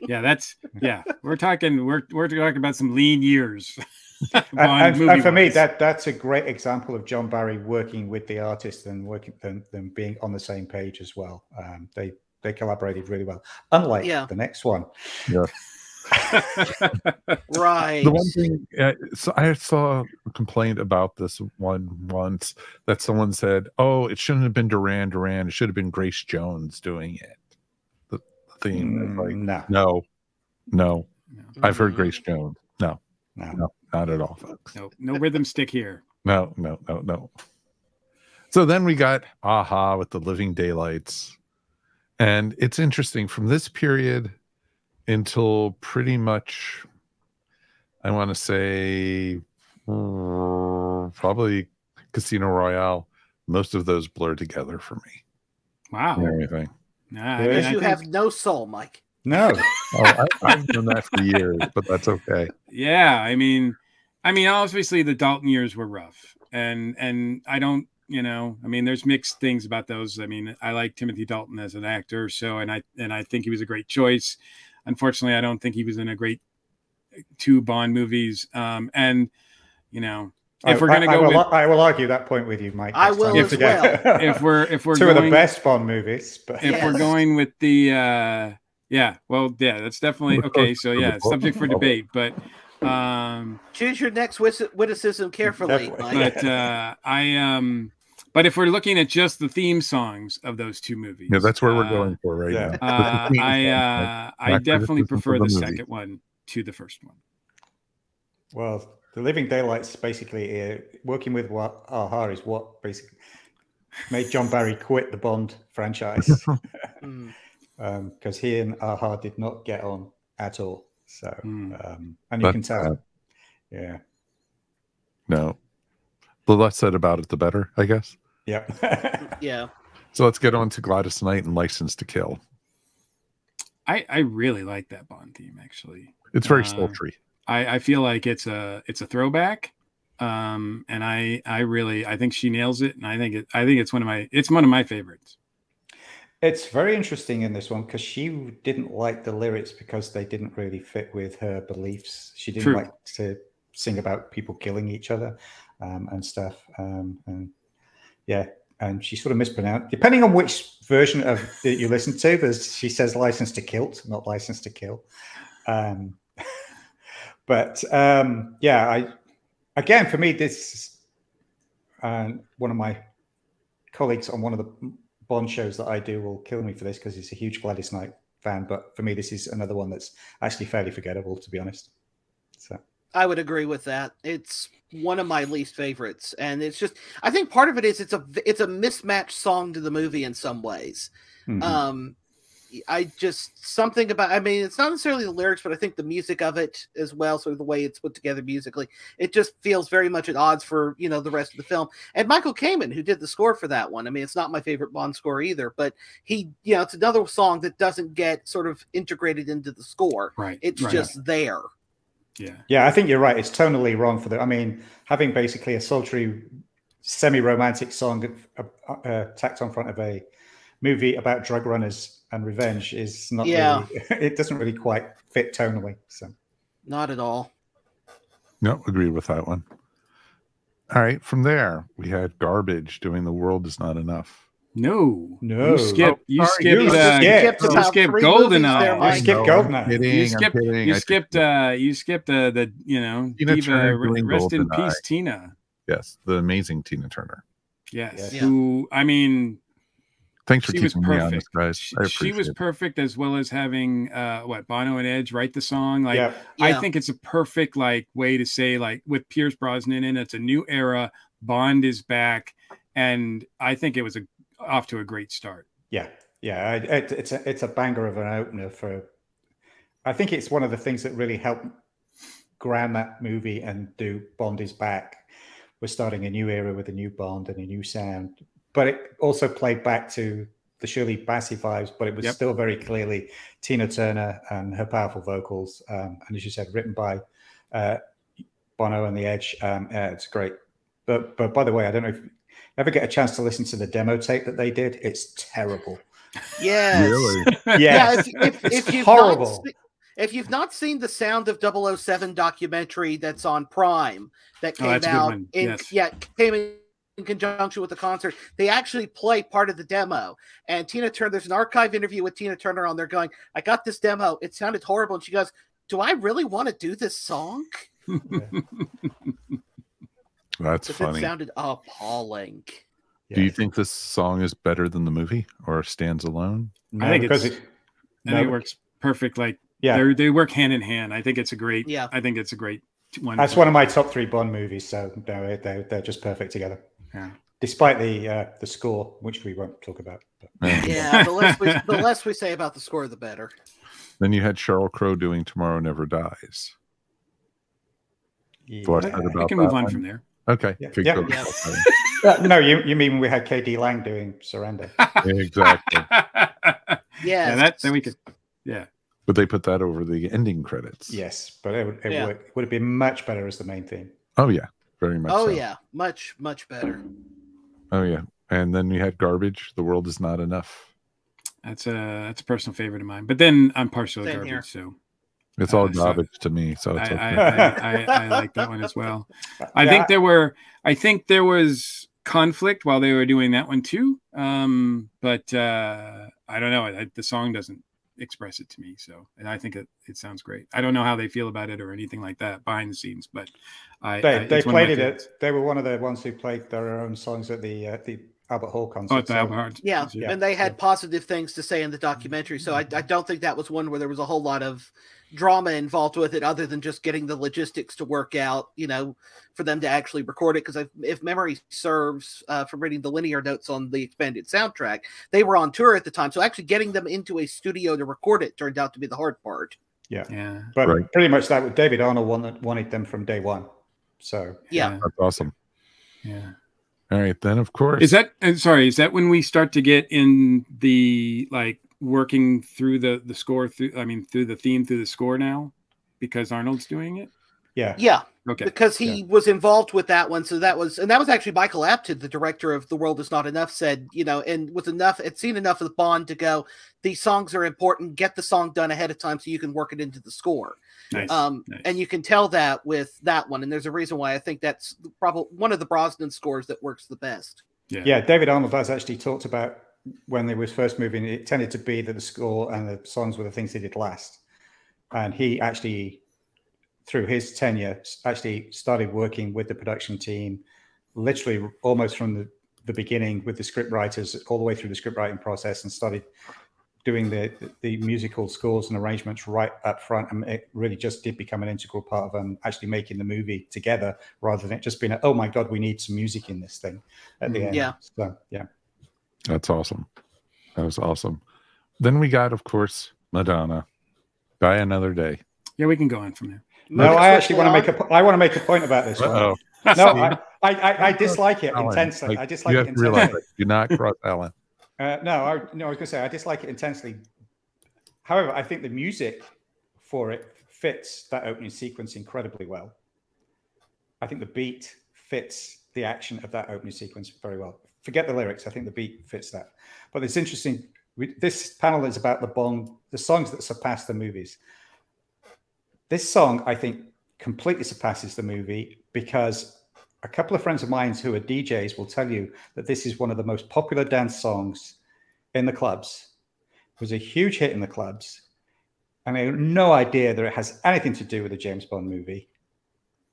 Speaker 2: We're talking about some lean years.
Speaker 3: And for me, that's a great example of John Barry working with the artist and them being on the same page as well. They collaborated really well, unlike the next one.
Speaker 1: Yeah.
Speaker 4: Right.
Speaker 1: The one thing, so I saw a complaint about this one once that someone said, "Oh, it shouldn't have been Duran Duran. It should have been Grace Jones doing it." The theme, no. I've heard Grace Jones. No, not at all, folks.
Speaker 2: No rhythm stick here.
Speaker 1: No. So then we got Aha with the Living Daylights, and it's interesting from this period until pretty much, I want to say, probably Casino Royale. Most of those blur together for me.
Speaker 2: Wow.
Speaker 1: And everything.
Speaker 4: Because you have no soul, Mike.
Speaker 3: No.
Speaker 1: I've done that for years, but that's okay.
Speaker 2: Yeah, I mean, obviously the Dalton years were rough, and I don't, there's mixed things about those. I mean, I like Timothy Dalton as an actor, so and I think he was a great choice. Unfortunately, I don't think he was in a great 2 Bond movies. If we're going to go,
Speaker 3: I will argue that point with you, Mike.
Speaker 4: I will as well.
Speaker 2: If we're
Speaker 3: 2 of the best Bond movies, but
Speaker 2: if we're going with the that's definitely okay. So subject for debate, but
Speaker 4: choose your next witticism carefully.
Speaker 2: But but if we're looking at just the theme songs of those 2 movies,
Speaker 1: that's where we're going for right now.
Speaker 2: I definitely prefer the second one to the first one.
Speaker 3: Well, the Living Daylights basically working with Aha is what basically made John Barry quit the Bond franchise. Because he and Aha did not get on at all. So, and you can tell. Yeah.
Speaker 1: No. The less said about it, the better, I guess.
Speaker 3: Yeah.
Speaker 4: Yeah.
Speaker 1: So let's get on to Gladys Knight and License to Kill.
Speaker 2: I really like that Bond theme, actually.
Speaker 1: It's very sultry.
Speaker 2: I feel like it's a throwback. And I think she nails it. And I think it's one of my favorites.
Speaker 3: It's very interesting in this one because she didn't like the lyrics because they didn't really fit with her beliefs. She didn't like to sing about people killing each other and stuff. And she sort of mispronounced. Depending on which version of that you listen to, she says "license to kilt," not "license to kill." But again, for me, this one of my colleagues on one of the Bond shows that I do will kill me for this because he's a huge Gladys Knight fan. But for me, this is another one that's actually fairly forgettable, to be honest. So
Speaker 4: I would agree with that. It's one of my least favorites, and it's just I think part of it is it's a mismatched song to the movie in some ways. Mm-hmm. I just something about. I mean, it's not necessarily the lyrics, but I think the music of it as well. Sort of the way it's put together musically, it just feels very much at odds for the rest of the film. And Michael Kamen, who did the score for that one. I mean, it's not my favorite Bond score either, but he, it's another song that doesn't get sort of integrated into the score.
Speaker 2: Right.
Speaker 4: It's just there.
Speaker 2: Yeah.
Speaker 3: Yeah, I think you're right. It's tonally wrong for the. I mean, having basically a sultry, semi-romantic song tacked on front of a movie about drug runners and revenge is not really, it doesn't really quite fit tonally. So
Speaker 4: not at all.
Speaker 1: No, agree with that one. All right, from there we had Garbage doing The World Is Not Enough.
Speaker 3: No.
Speaker 2: You skipped
Speaker 3: You
Speaker 2: skipped
Speaker 3: Goldeneye. You skipped Goldeneye.
Speaker 2: You skipped the
Speaker 1: Tina Turner
Speaker 2: Diva, rest in
Speaker 1: Goldeneye.
Speaker 2: peace, Tina.
Speaker 1: Yes, the amazing Tina Turner.
Speaker 2: Yes.
Speaker 4: Yeah.
Speaker 2: Who, I mean,
Speaker 1: Thanks for
Speaker 2: she was
Speaker 1: keeping me honest,
Speaker 2: perfect.
Speaker 1: guys. I
Speaker 2: She was
Speaker 1: appreciate it.
Speaker 2: perfect, as well as having Bono and Edge write the song. Like,
Speaker 3: Yeah.
Speaker 2: I think it's a perfect way to say, like, with Pierce Brosnan in it, it's a new era. Bond is back, and I think it was off to a great start.
Speaker 3: Yeah. It's a banger of an opener for. I think it's one of the things that really helped ground that movie and do Bond is back. We're starting a new era with a new Bond and a new sound, but it also played back to the Shirley Bassey vibes, but it was still very clearly Tina Turner and her powerful vocals. And as you said, written by Bono and the Edge. It's great. But by the way, I don't know if you ever get a chance to listen to the demo tape that they did. It's terrible.
Speaker 4: Yes.
Speaker 1: Really?
Speaker 3: Yeah.
Speaker 4: If you've
Speaker 3: horrible.
Speaker 4: If you've not seen the Sound of 007 documentary that's on Prime that came out came in conjunction with the concert, they actually play part of the demo. And Tina Turner, there's an archive interview with Tina Turner on there going, I got this demo. It sounded horrible. And she goes, do I really want to do this song?
Speaker 1: That's funny.
Speaker 4: It sounded appalling.
Speaker 1: Do you think this song is better than the movie or stands alone?
Speaker 3: No,
Speaker 2: I think
Speaker 3: it
Speaker 2: works perfect. They work hand in hand. I think it's a great.
Speaker 4: Yeah.
Speaker 2: I think it's a great one.
Speaker 3: That's one of my top 3 Bond movies. So no, they're just perfect together.
Speaker 2: Yeah.
Speaker 3: Despite the score, which we won't talk about. But.
Speaker 4: Yeah, the less we say about the score, the better.
Speaker 1: Then you had Sheryl Crow doing Tomorrow Never Dies.
Speaker 3: Yeah.
Speaker 2: I can move on from there.
Speaker 1: Okay.
Speaker 3: Yeah.
Speaker 1: Good,
Speaker 3: Yeah.
Speaker 1: go.
Speaker 3: No, you mean we had KD Lang doing Surrender?
Speaker 1: Exactly.
Speaker 4: Yeah,
Speaker 2: then we could. Yeah.
Speaker 1: But they put that over the ending credits.
Speaker 3: Yes, but it would have been much better as the main theme.
Speaker 1: Oh yeah, very much.
Speaker 4: Oh
Speaker 1: so.
Speaker 4: yeah, much better.
Speaker 1: Oh yeah, and then you had Garbage. The World Is Not Enough.
Speaker 2: That's a personal favorite of mine. But then I'm partial to
Speaker 4: Same
Speaker 2: Garbage,
Speaker 4: here.
Speaker 2: so
Speaker 1: It's all garbage to me, so it's okay.
Speaker 2: I like that one as well. I think there was conflict while they were doing that one too. But I don't know. The song doesn't express it to me. So, and I think it sounds great. I don't know how they feel about it or anything like that behind the scenes, but
Speaker 3: they played it. They were one of the ones who played their own songs at the Albert Hall concert.
Speaker 2: Oh, at the Albert Hall.
Speaker 4: Yeah, and they had positive things to say in the documentary. So I don't think that was one where there was a whole lot of drama involved with it, other than just getting the logistics to work out, for them to actually record it. Because if memory serves, from reading the linear notes on the expanded soundtrack, they were on tour at the time. So actually getting them into a studio to record it turned out to be the hard part.
Speaker 3: Yeah. But pretty much that David Arnold wanted them from day one. So
Speaker 4: yeah.
Speaker 1: That's awesome.
Speaker 2: Yeah.
Speaker 1: All right, then of course.
Speaker 2: Is that when we start to get in the working through the score through the theme through the score now, because Arnold's doing it?
Speaker 4: Yeah.
Speaker 2: Okay.
Speaker 4: Because he was involved with that one. So that was actually Michael Apted, the director of The World Is Not Enough, said, and was enough, had seen enough of the Bond to go, these songs are important, get the song done ahead of time so you can work it into the score.
Speaker 2: Nice.
Speaker 4: And you can tell that with that one. And there's a reason why I think that's probably one of the Brosnan scores that works the best.
Speaker 3: Yeah. David Arnold has actually talked about when they was first moving, it tended to be that the score and the songs were the things he did last. And he actually, through his tenure, actually started working with the production team, literally almost from the beginning with the script writers all the way through the script writing process, and started doing the musical scores and arrangements right up front. And it really just did become an integral part of actually making the movie together, rather than it just being, oh my God, we need some music in this thing at the end.
Speaker 4: Yeah.
Speaker 3: So, yeah.
Speaker 1: That's awesome. That was awesome. Then we got, of course, Madonna, Die Another Day.
Speaker 2: Yeah, we can go on from there.
Speaker 3: No, I actually want to make a point about this one.
Speaker 1: Uh-oh.
Speaker 3: No, I dislike it intensely.
Speaker 1: Like,
Speaker 3: I dislike
Speaker 1: you
Speaker 3: it
Speaker 1: have to realize
Speaker 3: intensely.
Speaker 1: that. Do not cross Alan.
Speaker 3: I was going to say I dislike it intensely. However, I think the music for it fits that opening sequence incredibly well. I think the beat fits the action of that opening sequence very well. Forget the lyrics. I think the beat fits that. But it's interesting. This panel is about the songs that surpass the movies. This song, I think, completely surpasses the movie because a couple of friends of mine who are DJs will tell you that this is one of the most popular dance songs in the clubs. It was a huge hit in the clubs. And I have no idea that it has anything to do with the James Bond movie,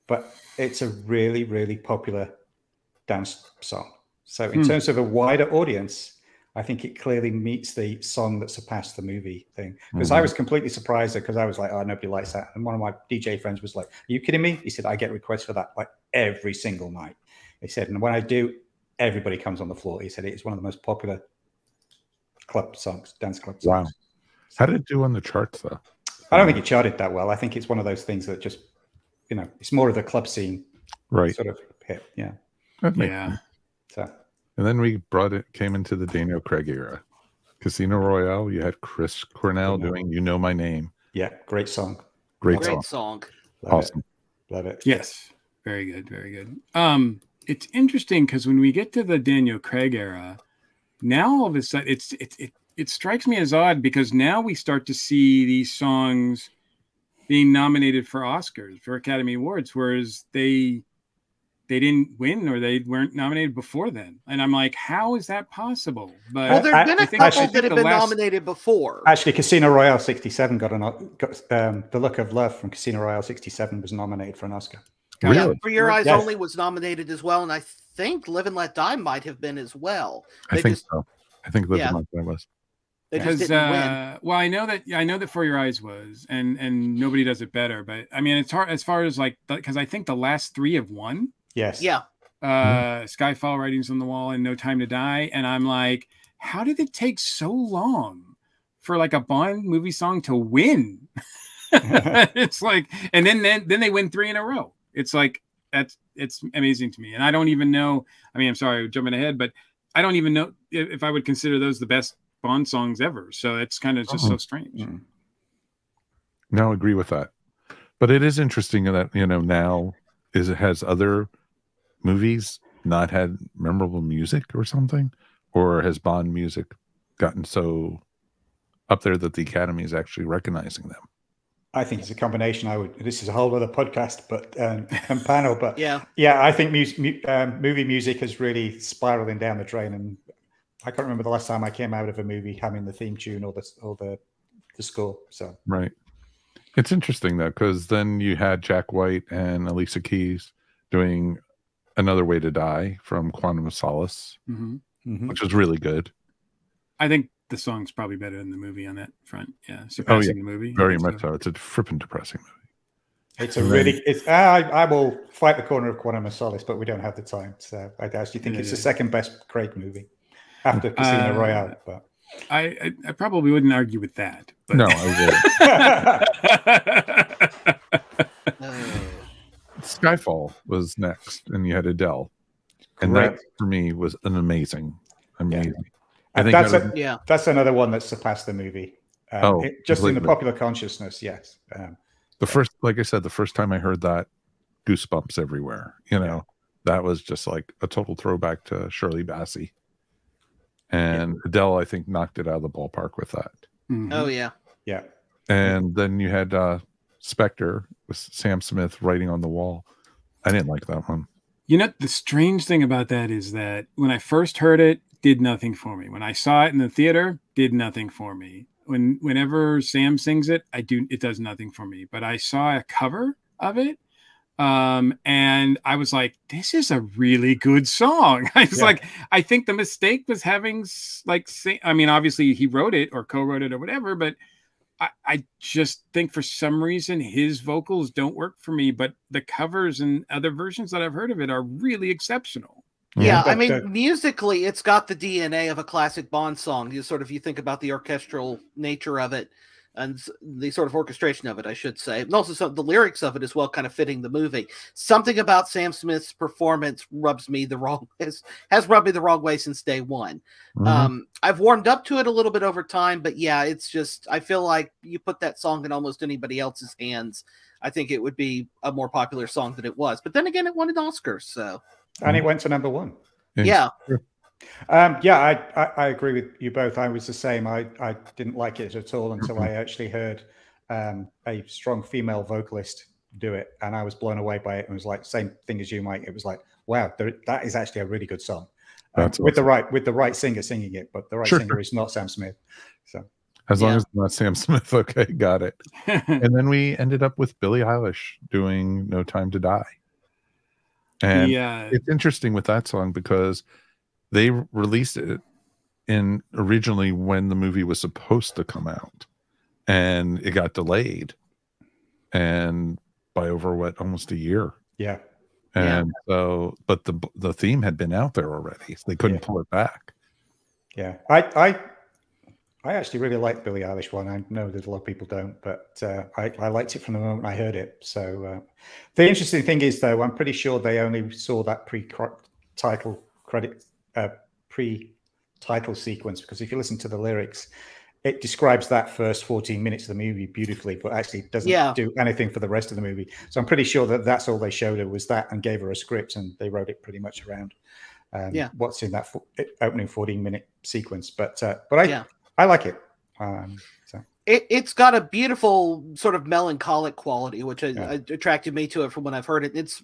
Speaker 3: but it's a really, really popular dance song. So in terms of a wider audience, I think it clearly meets the song that surpassed the movie thing. Because I was completely surprised because I was like, oh, nobody likes that. And one of my DJ friends was like, are you kidding me? He said, I get requests for that like every single night. He said, and when I do, everybody comes on the floor. He said, it's one of the most popular club songs, dance club songs.
Speaker 1: Wow. How did it do on the charts, though?
Speaker 3: I don't think it charted that well. I think it's one of those things that just, it's more of the club scene sort of hit. Yeah.
Speaker 2: Yeah.
Speaker 3: So.
Speaker 1: And then we came into the Daniel Craig era. Casino Royale, you had Chris Cornell doing You Know My Name.
Speaker 3: Yeah, great song.
Speaker 1: Great
Speaker 4: song.
Speaker 1: Awesome.
Speaker 3: Love it.
Speaker 2: Yes. Very good. Very good. It's interesting because when we get to the Daniel Craig era, now all of a sudden it strikes me as odd because now we start to see these songs being nominated for Oscars, for Academy Awards, whereas they didn't win or they weren't nominated before then. And I'm like, how is that possible? But
Speaker 4: well, there have been a couple that have been nominated before.
Speaker 3: Actually, Casino Royale 67 got The Look of Love from Casino Royale 67 was nominated for an Oscar.
Speaker 1: Really?
Speaker 4: Yeah, For Your Eyes Only was nominated as well. And I think Live and Let Die might have been as well.
Speaker 1: I think so. I think Live and Let Die was.
Speaker 4: They just didn't win.
Speaker 2: Well, I know that For Your Eyes was, and nobody does it better. But I mean, it's hard as far as like, because I think the last three have won.
Speaker 3: Yes.
Speaker 4: Yeah.
Speaker 2: Skyfall, Writings on the Wall, and No Time to Die. And I'm like, how did it take so long for like a Bond movie song to win? It's like, and then they win 3 in a row. It's like, it's amazing to me. And I don't even know, I mean, I'm sorry, jumping ahead, but I don't even know if I would consider those the best Bond songs ever. So it's kind of just so strange.
Speaker 1: No, I agree with that. But it is interesting that, now it has other movies not had memorable music or something, or has Bond music gotten so up there that the Academy is actually recognizing them?
Speaker 3: I think it's a combination. This is a whole other podcast, but and panel, but
Speaker 4: yeah,
Speaker 3: I think movie music is really spiraling down the drain, and I can't remember the last time I came out of a movie having the theme tune or the score. So
Speaker 1: right, it's interesting though, because then you had Jack White and Alicia Keys doing Another Way to Die from Quantum of Solace, which was really good.
Speaker 2: I think the song's probably better than the movie on that front. Yeah, surpassing the movie.
Speaker 1: Very much so. It's a frippin' depressing movie.
Speaker 3: It's a really. I will fight the corner of Quantum of Solace, but we don't have the time. So I actually think it's the second best Craig movie after Casino Royale. But
Speaker 2: I probably wouldn't argue with that. But.
Speaker 1: No, I would. Skyfall was next, and you had Adele, and that for me was an amazing.
Speaker 3: Yeah.
Speaker 1: I think
Speaker 3: that's another one that surpassed the movie. Just in the popular consciousness, yes.
Speaker 1: The first, like I said, the first time I heard that, goosebumps everywhere. That was just like a total throwback to Shirley Bassey, and Adele, I think, knocked it out of the ballpark with that.
Speaker 4: Oh yeah.
Speaker 1: And then you had Spectre with Sam Smith writing on the wall. I didn't like that one.
Speaker 2: The strange thing about that is that when I first heard it, did nothing for me. When I saw it in the theater, did nothing for me. Whenever Sam sings it, it does nothing for me. But I saw a cover of it, and I was like, this is a really good song. I was like, I think the mistake was having obviously he wrote it or co-wrote it or whatever, but I just think for some reason his vocals don't work for me, but the covers and other versions that I've heard of it are really exceptional.
Speaker 4: Yeah, I
Speaker 3: But,
Speaker 4: mean, musically, it's got the DNA of a classic Bond song. You think about the orchestral nature of it and the sort of orchestration of it, I should say. And also the lyrics of it as well, kind of fitting the movie. Something about Sam Smith's performance rubs me the wrong has rubbed me the wrong way since day one. I've warmed up to it a little bit over time, but yeah, it's just, I feel like you put that song in almost anybody else's hands, I think it would be a more popular song than it was. But then again, it won an Oscar, so.
Speaker 3: And it went to #1.
Speaker 4: Yeah.
Speaker 3: I agree with you both. I was the same. I didn't like it at all until I actually heard a strong female vocalist do it, and I was blown away by it. And was like, same thing as you, Mike. It was like, wow, that is actually a really good song. With the right singer singing it, but the right singer is not Sam Smith. So
Speaker 1: as long as it's not Sam Smith, okay, got it. And then we ended up with Billie Eilish doing "No Time to Die." And it's interesting with that song because they released it originally when the movie was supposed to come out, and it got delayed, and by over almost a year.
Speaker 3: Yeah.
Speaker 1: And so, but the theme had been out there already, so they couldn't pull it back. Yeah,
Speaker 3: I actually really like Billie Eilish one. I know that a lot of people don't, but I liked it from the moment I heard it. So the interesting thing is, though, I'm pretty sure they only saw that pre-title sequence, because if you listen to the lyrics, it describes that first 14 minutes of the movie beautifully, but actually doesn't do anything for the rest of the movie. So I'm pretty sure that that's all they showed her was that, and gave her a script, and they wrote it pretty much around what's in that opening 14-minute sequence. But I like it.
Speaker 4: It's got a beautiful sort of melancholic quality, which attracted me to it from when I've heard it. It's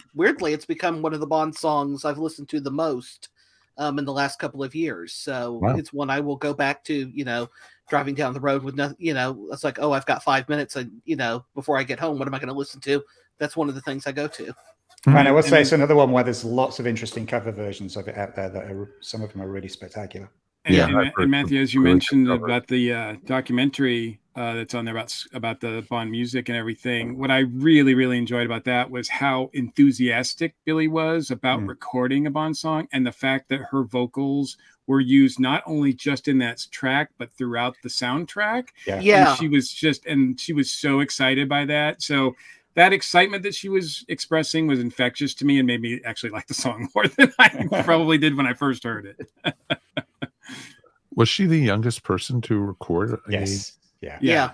Speaker 4: become one of the Bond songs I've listened to the most in the last couple of years. So it's one I will go back to, driving down the road with nothing, it's like, oh, I've got 5 minutes, before I get home, what am I going to listen to? That's one of the things I go to.
Speaker 3: And I will say it's another one where there's lots of interesting cover versions of it out there that some of them are really spectacular.
Speaker 2: And Matthew, as you mentioned about the documentary that's on there about the Bond music and everything, what I really, really enjoyed about that was how enthusiastic Billie was about recording a Bond song, and the fact that her vocals were used not only just in that track, but throughout the soundtrack. And she was so excited by that. So that excitement that she was expressing was infectious to me and made me actually like the song more than I probably did when I first heard it.
Speaker 1: Was she the youngest person to record?
Speaker 3: Yes.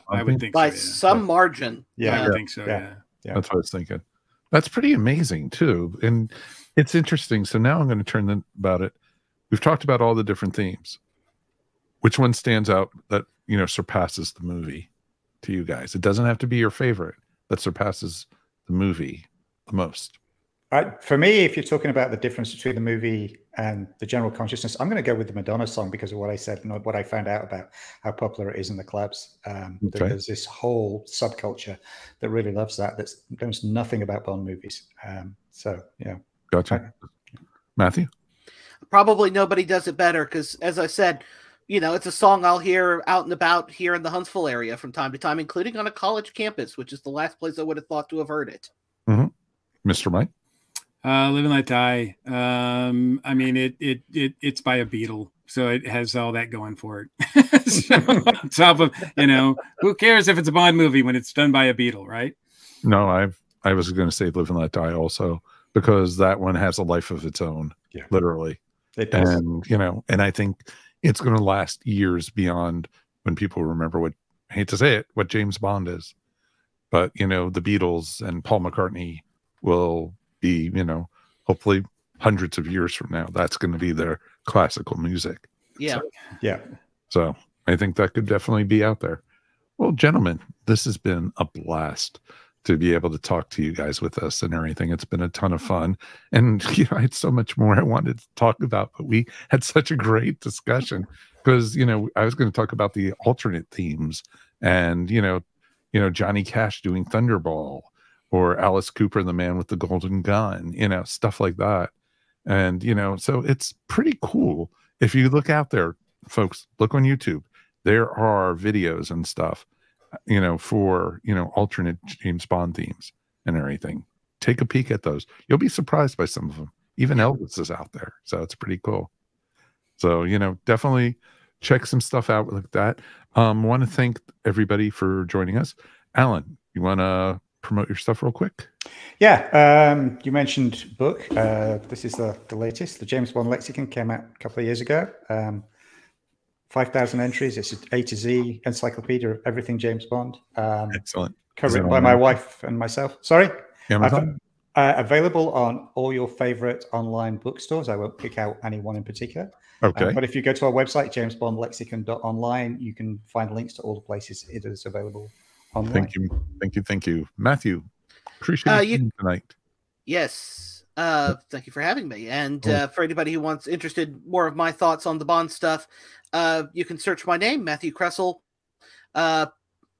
Speaker 2: I would think
Speaker 4: by
Speaker 2: so,
Speaker 4: some margin.
Speaker 2: I would think so.
Speaker 1: That's what I was thinking. That's pretty amazing too, and it's interesting. So now I'm going to turn about it. We've talked about all the different themes. Which one stands out that surpasses the movie to you guys? It doesn't have to be your favorite, that surpasses the movie the most.
Speaker 3: For me, if you're talking about the difference between the movie and the general consciousness, I'm going to go with the Madonna song because of what I said and what I found out about how popular it is in the clubs. There's this whole subculture that really loves that. That knows nothing about Bond movies.
Speaker 1: Gotcha. Matthew?
Speaker 4: Probably nobody does it better because, as I said, it's a song I'll hear out and about here in the Huntsville area from time to time, including on a college campus, which is the last place I would have thought to have heard it.
Speaker 1: Mr. Mike?
Speaker 2: Live and Let Die. I mean, it's by a Beatle, so it has all that going for it. So, on top of, who cares if it's a Bond movie when it's done by a Beatle, right?
Speaker 1: No, I was going to say Live and Let Die also, because that one has a life of its own, literally.
Speaker 3: It does.
Speaker 1: And I think it's going to last years beyond when people remember I hate to say it, what James Bond is. But, the Beatles and Paul McCartney will be, hopefully hundreds of years from now, that's going to be their classical music. So I think that could definitely be out there. Well, gentlemen, this has been a blast to be able to talk to you guys with us and everything. It's been a ton of fun. And I had so much more I wanted to talk about, but we had such a great discussion because, I was going to talk about the alternate themes and, Johnny Cash doing Thunderball, or Alice Cooper, the man with the golden gun, stuff like that. And, so it's pretty cool. If you look out there, folks, look on YouTube, there are videos and stuff, for, alternate James Bond themes and everything. Take a peek at those. You'll be surprised by some of them. Even Elvis is out there. So it's pretty cool. So, you know, definitely check some stuff out like that. Want to thank everybody for joining us. Alan, you want to promote your stuff real quick?
Speaker 3: Yeah, you mentioned book. This is the latest. The James Bond Lexicon came out a couple of years ago. 5,000 entries. It's an A to Z encyclopedia of everything James Bond.
Speaker 1: Excellent.
Speaker 3: Co-written by my wife and myself. Sorry?
Speaker 1: Amazon?
Speaker 3: Available on all your favorite online bookstores. I won't pick out any one in particular.
Speaker 1: Okay.
Speaker 3: But if you go to our website, jamesbondlexicon.online, you can find links to all the places it is available online.
Speaker 1: Thank you. Matthew, appreciate you tonight.
Speaker 4: Yes. Thank you for having me. And for anybody who wants interested more of my thoughts on the Bond stuff, you can search my name, Matthew Kressel.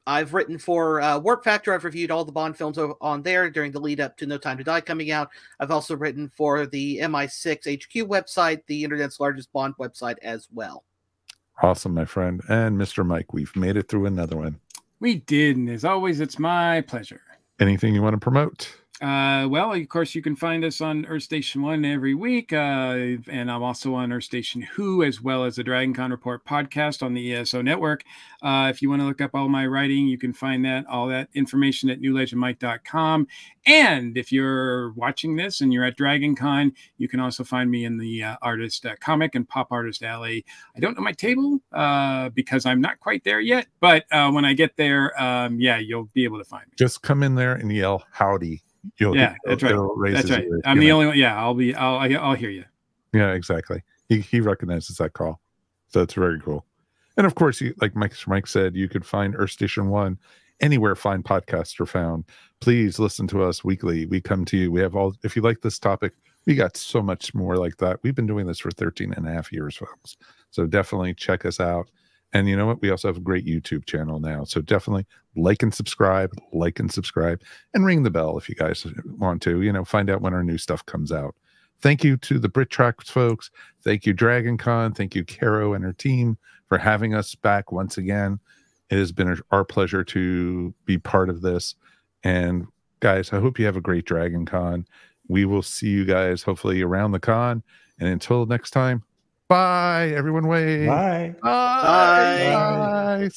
Speaker 4: I've written for Warp Factor. I've reviewed all the Bond films on there during the lead up to No Time to Die coming out. I've also written for the MI6 HQ website, the internet's largest Bond website as well.
Speaker 1: Awesome, my friend. And Mr. Mike, we've made it through another one.
Speaker 2: We did, and as always, it's my pleasure.
Speaker 1: Anything you want to promote?
Speaker 2: Well, of course, you can find us on Earth Station 1 every week, and I'm also on Earth Station Who, as well as the Dragon Con Report podcast on the ESO network. If you want to look up all my writing, you can find all that information at newlegendmike.com. And if you're watching this and you're at Dragon Con, you can also find me in the artist comic and pop artist alley. I don't know my table because I'm not quite there yet, but when I get there, yeah, you'll be able to find me.
Speaker 1: Just come in there and yell howdy.
Speaker 2: That's right. That's right. I'm the only one. Yeah, I'll hear you.
Speaker 1: Yeah, exactly. He recognizes that call, so it's very cool. And of course, like Mike said, you could find Earth Station 1 anywhere fine podcasts are found. Please listen to us weekly. We come to you. We have all. If you like this topic, we got so much more like that. We've been doing this for 13 and a half years, folks. So definitely check us out. And you know what? We also have a great YouTube channel now. So definitely like and subscribe, and ring the bell if you guys want to, you know, find out when our new stuff comes out. Thank you to the Brit Tracks folks. Thank you, Dragon Con. Thank you, Caro and her team, for having us back once again. It has been our pleasure to be part of this. And guys, I hope you have a great Dragon Con. We will see you guys hopefully around the con. And until next time, bye, everyone. Wave.
Speaker 3: Bye.
Speaker 1: Bye. Bye. Bye.